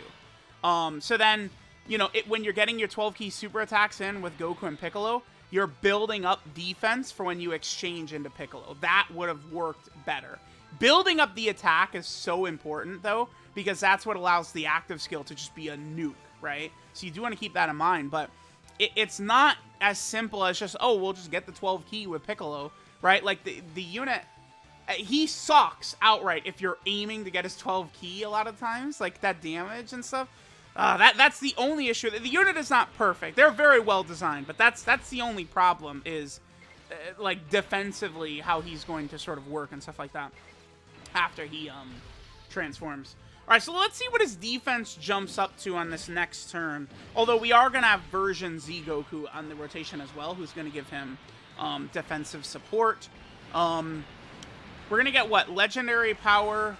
So then, you know, when you're getting your 12 key super attacks in with Goku and Piccolo, you're building up defense for when you exchange into Piccolo. That would have worked better. Building up the attack is so important, though, because that's what allows the active skill to just be a nuke, right? So you do want to keep that in mind, but it's not as simple as just, oh, we'll just get the 12 key with Piccolo, right? Like, the unit, he sucks outright if you're aiming to get his 12 key a lot of times, like that damage and stuff. That's the only issue. The unit is not perfect. They're very well designed, but that's the only problem is, like, defensively, how he's going to sort of work and stuff like that after he transforms. All right, so let's see what his defense jumps up to on this next turn. Although we are going to have version Z Goku on the rotation as well, who's going to give him defensive support. We're going to get, what, legendary power,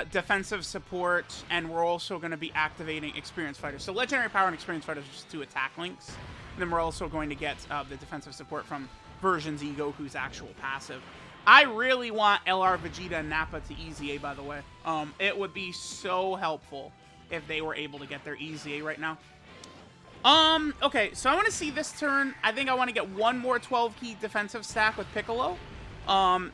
defensive support, and we're also going to be activating Experience Fighters. So legendary power and Experience Fighters are just 2 attack links. And then we're also going to get the defensive support from version Z Goku's actual passive. I really want LR Vegeta and Nappa to Easy A, by the way. It would be so helpful if they were able to get their Easy A right now. Okay, so I want to see this turn. I think I want to get one more 12-key defensive stack with Piccolo.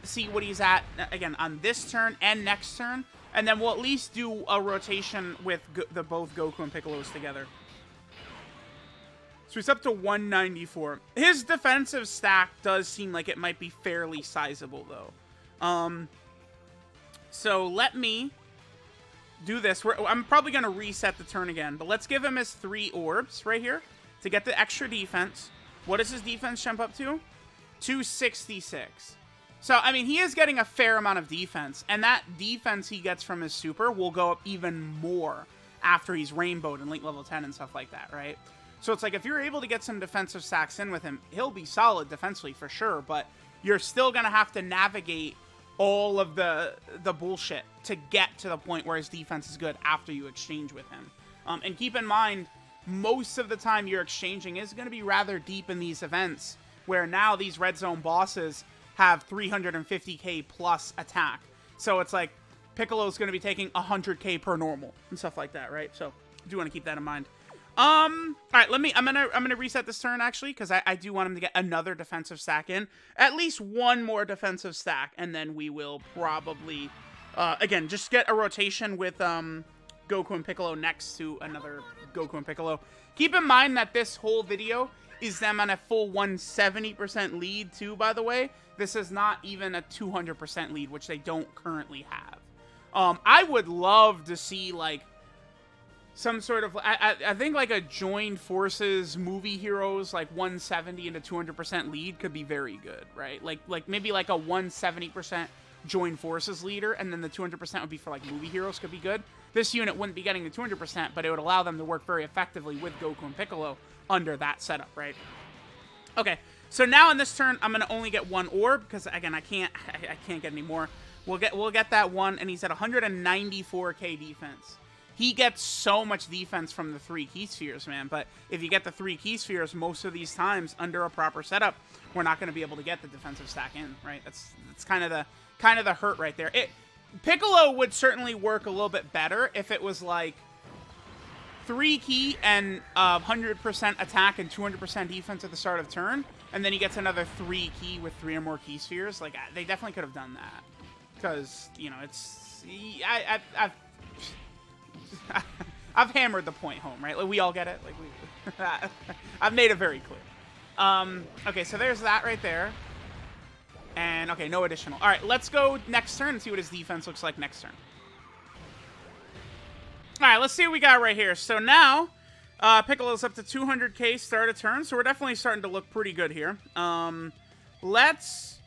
See what he's at, again, on this turn and next turn. And then we'll at least do a rotation with both Goku and Piccolos together. So he's up to 194. His defensive stack does seem like it might be fairly sizable, though. So let me do this. I'm probably going to reset the turn again, but let's give him his 3 orbs right here to get the extra defense. What does his defense jump up to? 266. So, I mean, he is getting a fair amount of defense, and that defense he gets from his super will go up even more after he's rainbowed in late level 10 and stuff like that, right? So it's like, if you're able to get some defensive stacks in with him, he'll be solid defensively for sure, but you're still going to have to navigate all of the bullshit to get to the point where his defense is good after you exchange with him. And keep in mind, most of the time your exchanging is going to be rather deep in these events, where now these red zone bosses have 350k plus attack. So it's like, Piccolo's going to be taking 100k per normal and stuff like that, right? So I do want to keep that in mind. All right, I'm gonna reset this turn, actually, because I do want him to get another defensive stack in. At least one more defensive stack, and then we will probably, again, just get a rotation with Goku and Piccolo next to another Goku and Piccolo. Keep in mind that this whole video is them on a full 170% lead, too, by the way. This is not even a 200% lead, which they don't currently have. I would love to see, like, some sort of, I think, like, a joined forces movie heroes, like, 170 into 200% lead could be very good, right? Like maybe, like, a 170% joined forces leader, and then the 200% would be for, like, movie heroes could be good. This unit wouldn't be getting the 200%, but it would allow them to work very effectively with Goku and Piccolo under that setup, right? Okay, so now in this turn, I'm gonna only get one orb because again, I can't get any more. We'll get that one, and he's at 194k defense. He gets so much defense from the 3 key spheres, man. But if you get the 3 key spheres, most of these times under a proper setup, we're not going to be able to get the defensive stack in, right? That's kind of the hurt right there. Piccolo would certainly work a little bit better if it was like 3 key and 100% attack and 200% defense at the start of turn, and then he gets another 3 key with 3 or more key spheres. Like, they definitely could have done that, because, you know, it's I've hammered the point home, right? Like, we all get it. Like, I've made it very clear. Okay, so there's that right there. And, okay, no additional. All right, let's go next turn and see what his defense looks like next turn. All right, let's see what we got right here. So now, Piccolo's up to 200k start of turn, so we're definitely starting to look pretty good here. Let's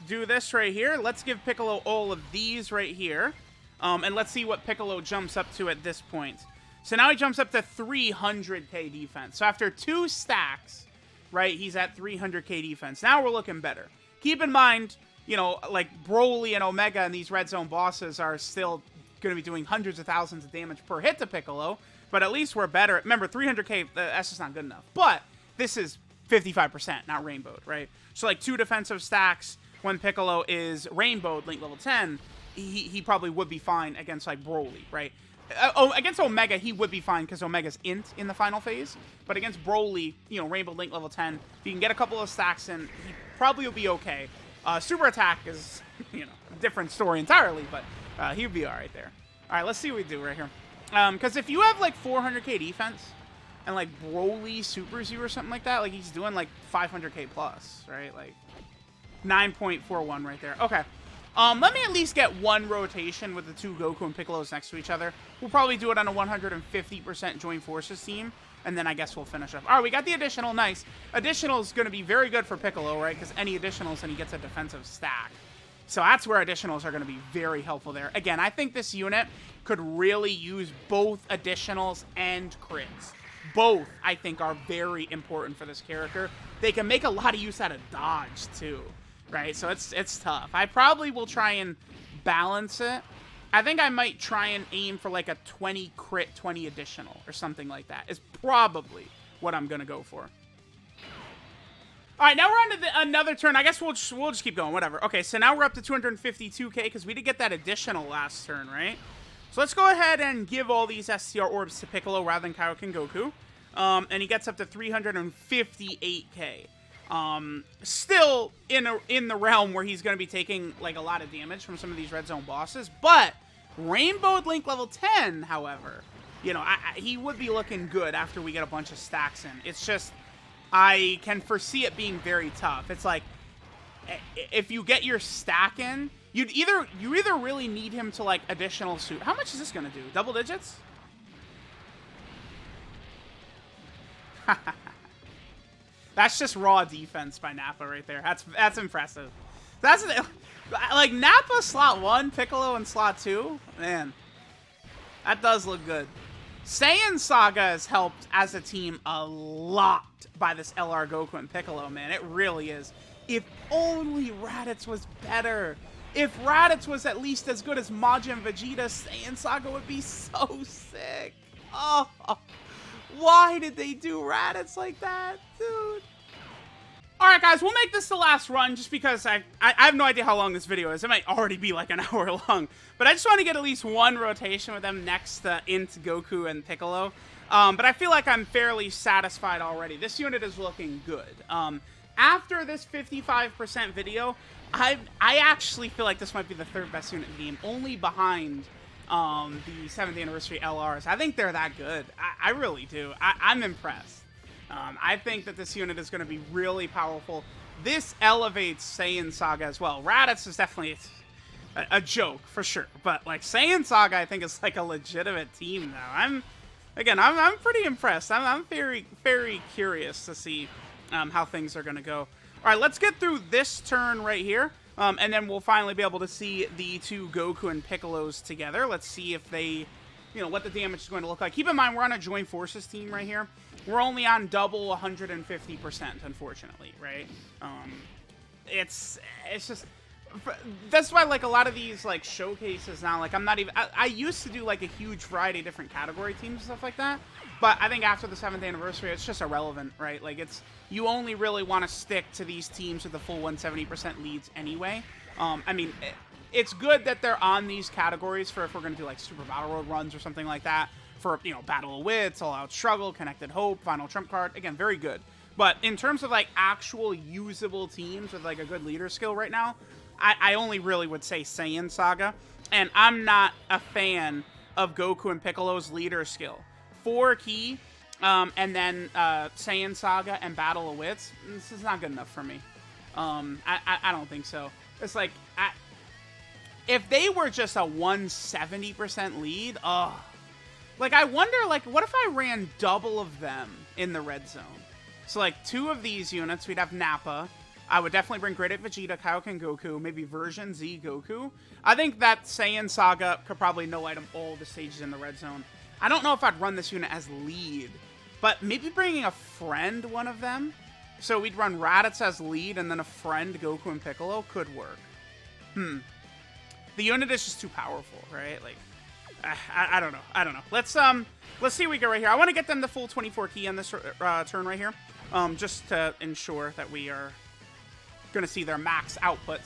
do this right here. Let's give Piccolo all of these right here. And let's see what Piccolo jumps up to at this point. So now he jumps up to 300k defense. So after 2 stacks, right, he's at 300k defense. Now we're looking better. Keep in mind, you know, like Broly and Omega and these red zone bosses are still going to be doing hundreds of thousands of damage per hit to Piccolo, but at least we're better. Remember, 300k, that's just not good enough. But this is 55%, not rainbowed, right? So like 2 defensive stacks when Piccolo is rainbowed, link level 10, he probably would be fine against like Broly, right? Against Omega, he would be fine because Omega's int in the final phase. But against Broly, you know, Rainbow Link level 10, if you can get a couple of stacks in, he probably will be okay. Super Attack is, you know, a different story entirely, but he would be all right there. All right, let's see what we do right here. Because if you have like 400k defense and like Broly supers you or something like that, like he's doing like 500k plus, right? Like 9.41 right there. Okay. Let me at least get 1 rotation with the 2 Goku and Piccolos next to each other. We'll probably do it on a 150% joint forces team, and then I guess we'll finish up. All right, we got the additional. Nice. Additional is going to be very good for Piccolo, right? Because any additionals, and he gets a defensive stack. So that's where additionals are going to be very helpful there. Again, I think this unit could really use both additionals and crits. Both, I think, are very important for this character. They can make a lot of use out of dodge, too. Right, so it's tough. I probably will try and balance it. I think I might try and aim for like a 20 crit, 20 additional, or something like that. Is probably what I'm gonna go for. All right, now we're on to another turn. I guess we'll just keep going, whatever. Okay, so now we're up to 252k because we did get that additional last turn, right? So let's go ahead and give all these STR orbs to Piccolo rather than Kaioken Goku. And he gets up to 358k. Still in the realm where he's going to be taking like a lot of damage from some of these red zone bosses, but Rainbowed Link level 10, however, you know, he would be looking good after we get a bunch of stacks in. It's just, I can foresee it being very tough. It's like, if you get your stack in, you either really need him to like additional suit. How much is this going to do? Double digits? That's just raw defense by Nappa right there. That's impressive. That's like Nappa slot 1, Piccolo in slot 2. Man, that does look good. Saiyan Saga has helped as a team a lot by this LR Goku and Piccolo, man. It really is. If only Raditz was better. If Raditz was at least as good as Majin Vegeta, Saiyan Saga would be so sick. Oh. Why did they do Raditz like that, dude? Alright guys, we'll make this the last run just because I have no idea how long this video is. It might already be like an hour long. But I just want to get at least 1 rotation with them next to Int, Goku, and Piccolo. But I feel like I'm fairly satisfied already. This unit is looking good. After this 55% video, I actually feel like this might be the 3rd best unit in the game. Only behind the 7th anniversary LRs. I think they're that good. I really do. I'm impressed. I think that this unit is going to be really powerful. This elevates Saiyan Saga as well. Raditz is definitely a joke for sure. But like Saiyan Saga, I think is like a legitimate team now. I'm pretty impressed. I'm very, very curious to see how things are going to go. All right, let's get through this turn right here. And then we'll finally be able to see the two Goku and Piccolos together. Let's see if they, what the damage is going to look like. Keep in mind, we're on a Join Forces team right here. We're only on double 150%, unfortunately, right? It's just... That's why, like, a lot of these, like, showcases now, like, I'm not even... I used to do, like, a huge variety of different category teams and stuff like that. But I think after the 7th anniversary, it's just irrelevant, right? Like, it's... You only really want to stick to these teams with the full 170% leads anyway. I mean, it's good that they're on these categories for if we're going to do, like, Super Battle Road runs or something like that. For, Battle of Wits, All Out Struggle, Connected Hope, Final Trump Card. Again, very good. But in terms of, like, actual usable teams with, like, a good leader skill right now, I only really would say Saiyan Saga. And I'm not a fan of Goku and Piccolo's leader skill. 4 key, and then Saiyan Saga and Battle of Wits. This is not good enough for me. I don't think so. It's like, if they were just a 170% lead, like, I wonder, like, what if I ran double of them in the red zone? So, like, 2 of these units, we'd have Nappa. I would definitely bring Great Ape Vegeta, Kaioken Goku, maybe version Z Goku. I think that Saiyan Saga could probably no-item all the stages in the red zone. I don't know if I'd run this unit as lead, but maybe bringing a friend one of them. So we'd run Raditz as lead, and then a friend Goku and Piccolo could work. The unit is just too powerful, right? Like, I don't know. I don't know. Let's see what we get right here. I want to get them the full 24 key on this turn right here, just to ensure that we are going to see their max output.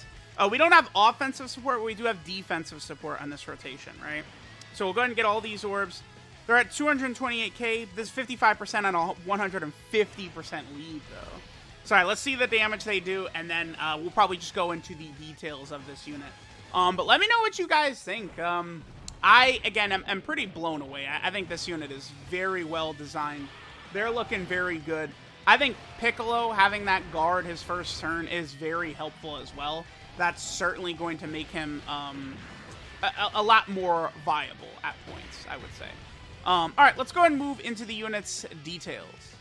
We don't have offensive support, but we do have defensive support on this rotation, right? So we'll go ahead and get all these orbs. They're at 228k. This is 55% on a 150% lead, though. So, all right, let's see the damage they do, and then we'll probably just go into the details of this unit. But let me know what you guys think. Again, I'm pretty blown away. I think this unit is very well designed. They're looking very good. I think Piccolo, having that guard his first turn, is very helpful as well. That's certainly going to make him a lot more viable at points, I would say. All right, let's go ahead and move into the unit's details.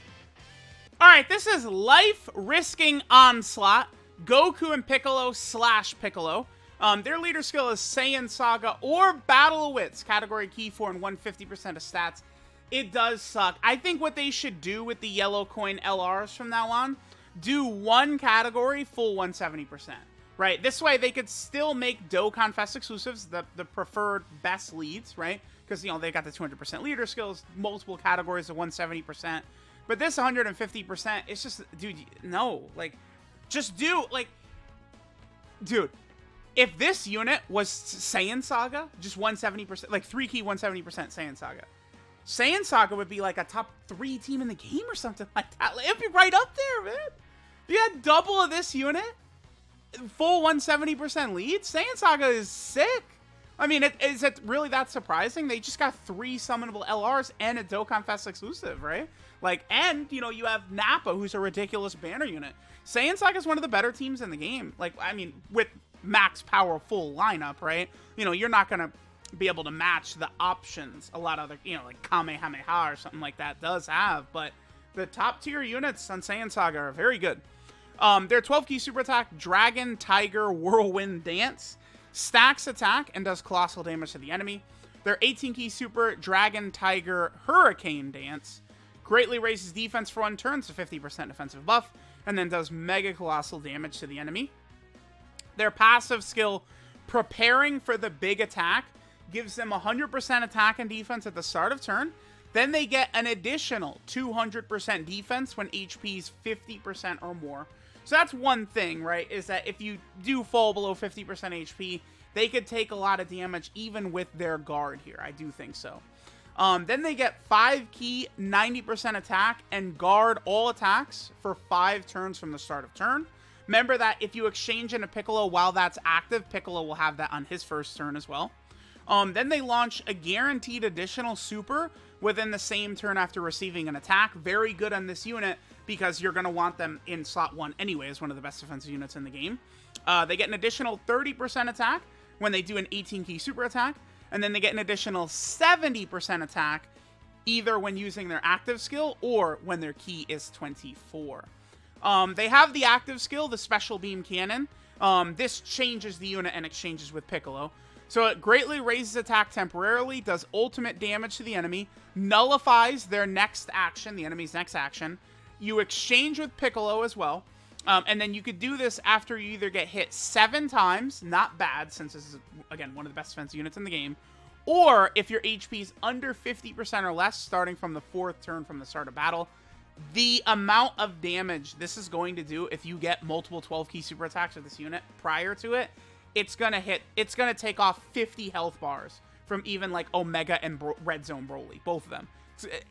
All right, this is Life-Risking Onslaught, Goku and Piccolo / Piccolo. Their leader skill is Saiyan Saga or Battle of Wits, category key 4 and 150% of stats. It does suck. I think what they should do with the yellow coin LRs from now on, do one category full 170%, right? This way they could still make Dokkan Fest exclusives, the preferred best leads, right? Because, they got the 200% leader skills, multiple categories of 170%. But this 150%, it's just, dude, no. Like, just do, like, dude, if this unit was Saiyan Saga, just 170%, like 3 key 170% Saiyan Saga, Saiyan Saga would be like a top 3 team in the game or something like that. It'd be right up there, man. You had double of this unit, full 170% lead. Saiyan Saga is sick. I mean, is it really that surprising? They just got 3 summonable LRs and a Dokkan Fest exclusive, right? Like, and, you have Nappa, who's a ridiculous banner unit. Saiyan Saga is one of the better teams in the game. Like, I mean, with max power full lineup, right? You're not going to be able to match the options a lot of other, like Kamehameha or something like that does have, but the top tier units on Saiyan Saga are very good. Their 12 key super attack, Dragon, Tiger, Whirlwind Dance, stacks attack and does colossal damage to the enemy. Their 18 key super, Dragon, Tiger, Hurricane Dance, greatly raises defense for 1 turn, so 50% defensive buff, and then does mega colossal damage to the enemy. Their passive skill, Preparing for the Big Attack, gives them 100% attack and defense at the start of turn. Then they get an additional 200% defense when HP is 50% or more. So that's one thing, right, is that if you do fall below 50% HP, they could take a lot of damage even with their guard here. I do think so. Then they get 5 key, 90% attack, and guard all attacks for 5 turns from the start of turn. Remember that if you exchange in a Piccolo while that's active, Piccolo will have that on his first turn as well. Then they launch a guaranteed additional super within the same turn after receiving an attack. Very good on this unit because you're going to want them in slot 1 anyway as one of the best defensive units in the game. They get an additional 30% attack, when they do an 18 key super attack, and then they get an additional 70% attack either when using their active skill or when their key is 24. They have the active skill, the Special Beam Cannon. This changes the unit and exchanges with Piccolo. So it greatly raises attack temporarily, does ultimate damage to the enemy, nullifies their next action, the enemy's next action. You exchange with Piccolo as well. And then you could do this after you either get hit 7 times, not bad, since this is, again, one of the best defense units in the game, or if your HP is under 50% or less, starting from the 4th turn from the start of battle. The amount of damage this is going to do if you get multiple 12-key super attacks with this unit prior to it, it's going to take off 50 health bars from even, like, Omega and Red Zone Broly, both of them.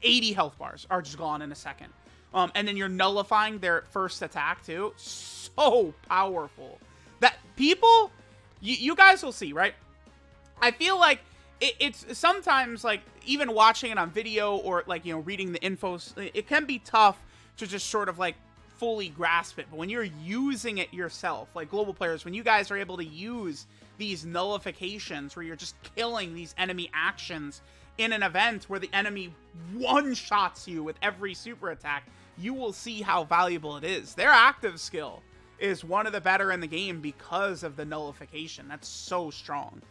80 health bars are just gone in a second. And then you're nullifying their first attack, too. So powerful. That people, you guys will see, right? I feel like it's sometimes, like, even watching it on video or, like, you know, reading the info, it can be tough to just sort of, like, fully grasp it. But when you're using it yourself, like global players, when you guys are able to use these nullifications where you're just killing these enemy actions in an event where the enemy one-shots you with every super attack, you will see how valuable it is. Their active skill is one of the better in the game because of the nullification. That's so strong.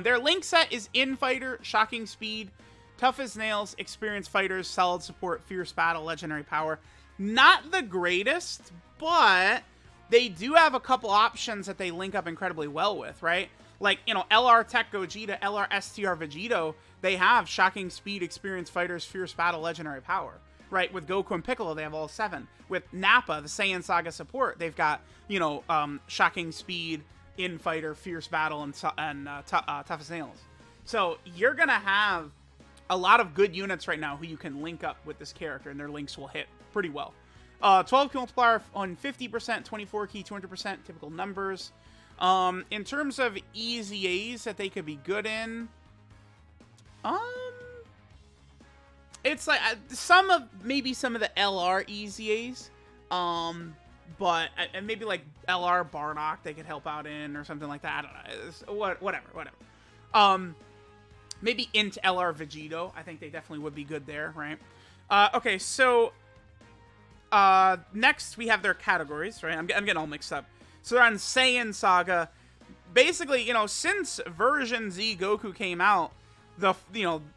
Their link set is Infighter, Shocking Speed, Tough as Nails, Experienced Fighters, Solid Support, Fierce Battle, Legendary Power. Not the greatest, but they do have a couple options that they link up incredibly well with, right? Like, you know, LR Tech Gogeta, LR STR Vegito, they have Shocking Speed, Experienced Fighters, Fierce Battle, Legendary Power, right? With Goku and Piccolo, they have all 7. With Nappa, the Saiyan Saga support, they've got, you know, Shocking Speed, Infighter, Fierce Battle, and Tough as Nails. So you're going to have a lot of good units right now who you can link up with this character, and their links will hit pretty well. 12 key multiplier on 50%, 24 key, 200%, typical numbers. In terms of easy A's that they could be good in, it's like maybe some of the LR easy A's, but and maybe like LR Bardock they could help out in or something like that. I don't know. Whatever. Maybe Int LR Vegito. I think they definitely would be good there, right? Okay, so next we have their categories, right? I'm getting all mixed up. So they're on Saiyan Saga. Basically, you know, since version Z Goku came out,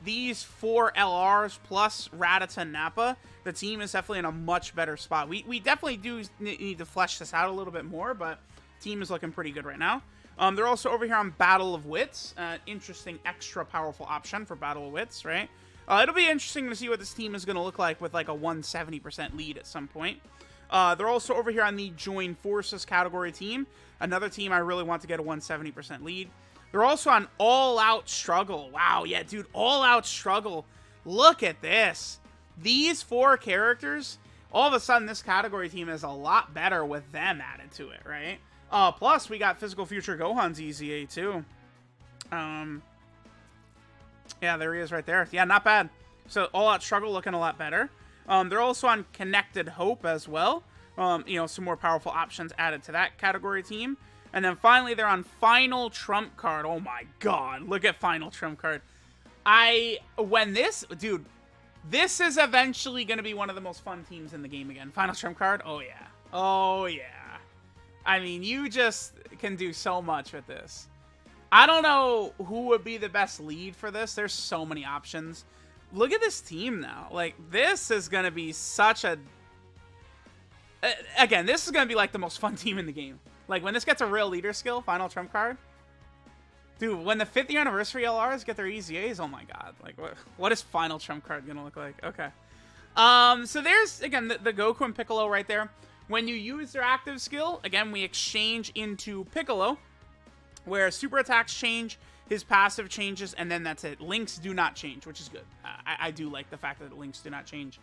these 4 LRs plus Rattata Nappa, the team is definitely in a much better spot. We definitely do need to flesh this out a little bit more, but team is looking pretty good right now. They're also over here on Battle of Wits. Interesting, extra powerful option for Battle of Wits, right? It'll be interesting to see what this team is going to look like with like a 170% lead at some point. They're also over here on the Join Forces category team. Another team I really want to get a 170% lead. They're also on All Out Struggle. Wow, yeah, dude, All Out Struggle. Look at this. These 4 characters, all of a sudden this category team is a lot better with them added to it, right? Plus, we got Physical Future Gohan's EZA, too. Yeah, there he is right there. Yeah, not bad. So, All Out Struggle looking a lot better. They're also on Connected Hope as well. You know, some more powerful options added to that category team. And then finally, they're on Final Trump Card. Oh my god, look at Final Trump Card. Dude, this is eventually going to be one of the most fun teams in the game again. Final Trump Card, oh yeah. Oh yeah. I mean, you just can do so much with this. I don't know who would be the best lead for this. There's so many options. Look at this team now. Like, this is going to be such a... Again, this is going to be like the most fun team in the game. Like, when this gets a real leader skill, Final Trump Card. Dude, when the 5th year anniversary LRs get their EZAs, oh my god. Like, what is Final Trump Card going to look like? Okay. So there's, again, the Goku and Piccolo right there. When you use their active skill, again, we exchange into Piccolo, where super attacks change, his passive changes, and then that's it. Links do not change, which is good. I do like the fact that links do not change.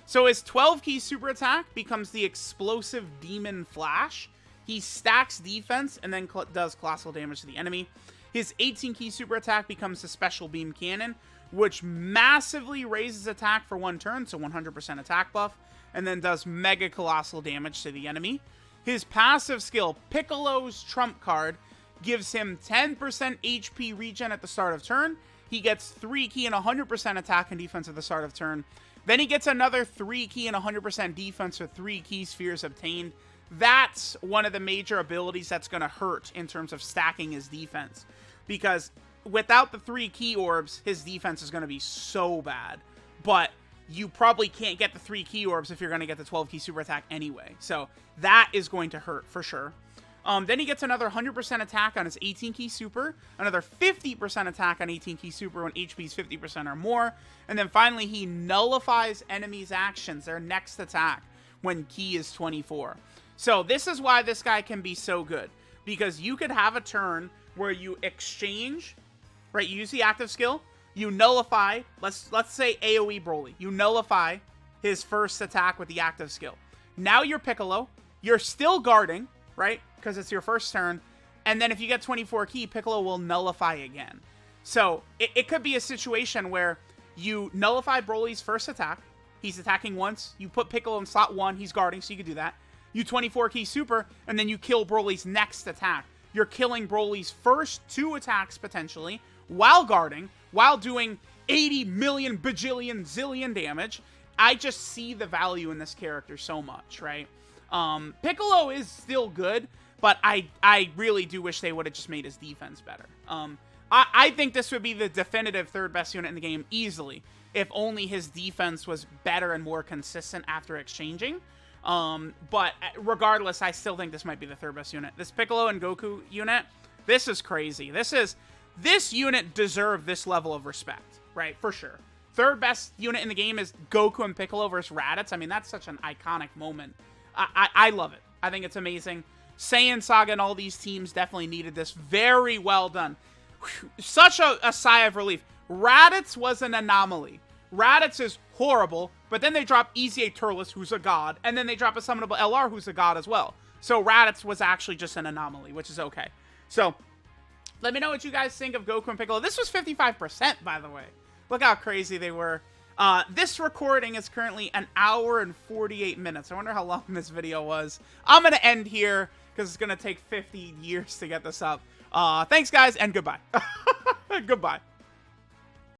So his 12-key super attack becomes the Explosive Demon Flash. He stacks defense and then does colossal damage to the enemy. His 18-key super attack becomes the Special Beam Cannon, which massively raises attack for 1 turn, so 100% attack buff, and then does mega colossal damage to the enemy. His passive skill, Piccolo's Trump Card, gives him 10% HP regen at the start of turn. He gets 3 ki and 100% attack and defense at the start of turn. Then he gets another 3 ki and 100% defense with 3 ki spheres obtained. That's one of the major abilities that's going to hurt in terms of stacking his defense. Because without the 3 ki orbs, his defense is going to be so bad. But you probably can't get the 3 ki orbs if you're going to get the 12 ki super attack anyway. So that is going to hurt for sure. Then he gets another 100% attack on his 18 ki super, another 50% attack on 18 ki super when HP is 50% or more, and then finally he nullifies enemies' actions, their next attack, when ki is 24. So this is why this guy can be so good, because you could have a turn where you exchange, right, you use the active skill, you nullify, let's say AoE Broly, you nullify his first attack with the active skill. Now you're Piccolo, you're still guarding, right? Because it's your first turn. And then if you get 24 ki, Piccolo will nullify again. So it could be a situation where you nullify Broly's first attack. He's attacking once. You put Piccolo in slot 1. He's guarding, so you can do that. You 24 ki super, and then you kill Broly's next attack. You're killing Broly's first 2 attacks, potentially, while guarding, while doing 80 million bajillion zillion damage. I just see the value in this character so much, right? Piccolo is still good, but I really do wish they would have just made his defense better. I think this would be the definitive third best unit in the game easily, if only his defense was better and more consistent after exchanging. But regardless, I still think this might be the third best unit. This Piccolo and Goku unit, this is crazy. This unit deserved this level of respect, right? For sure. Third best unit in the game is Goku and Piccolo versus Raditz. I mean, that's such an iconic moment. I love it. I think it's amazing. Saiyan Saga and all these teams definitely needed this. Very well done. Whew, such a sigh of relief. Raditz was an anomaly. Raditz is horrible, but then they drop Easy Turles, who's a god, and then they drop a summonable LR, who's a god as well. So Raditz was actually just an anomaly, which is okay. So let me know what you guys think of Goku and Piccolo. This was 55%, by the way. Look how crazy they were. This recording is currently 1 hour and 48 minutes. I wonder how long this video was. I'm going to end here because it's going to take 50 years to get this up. Thanks, guys, and goodbye. Goodbye.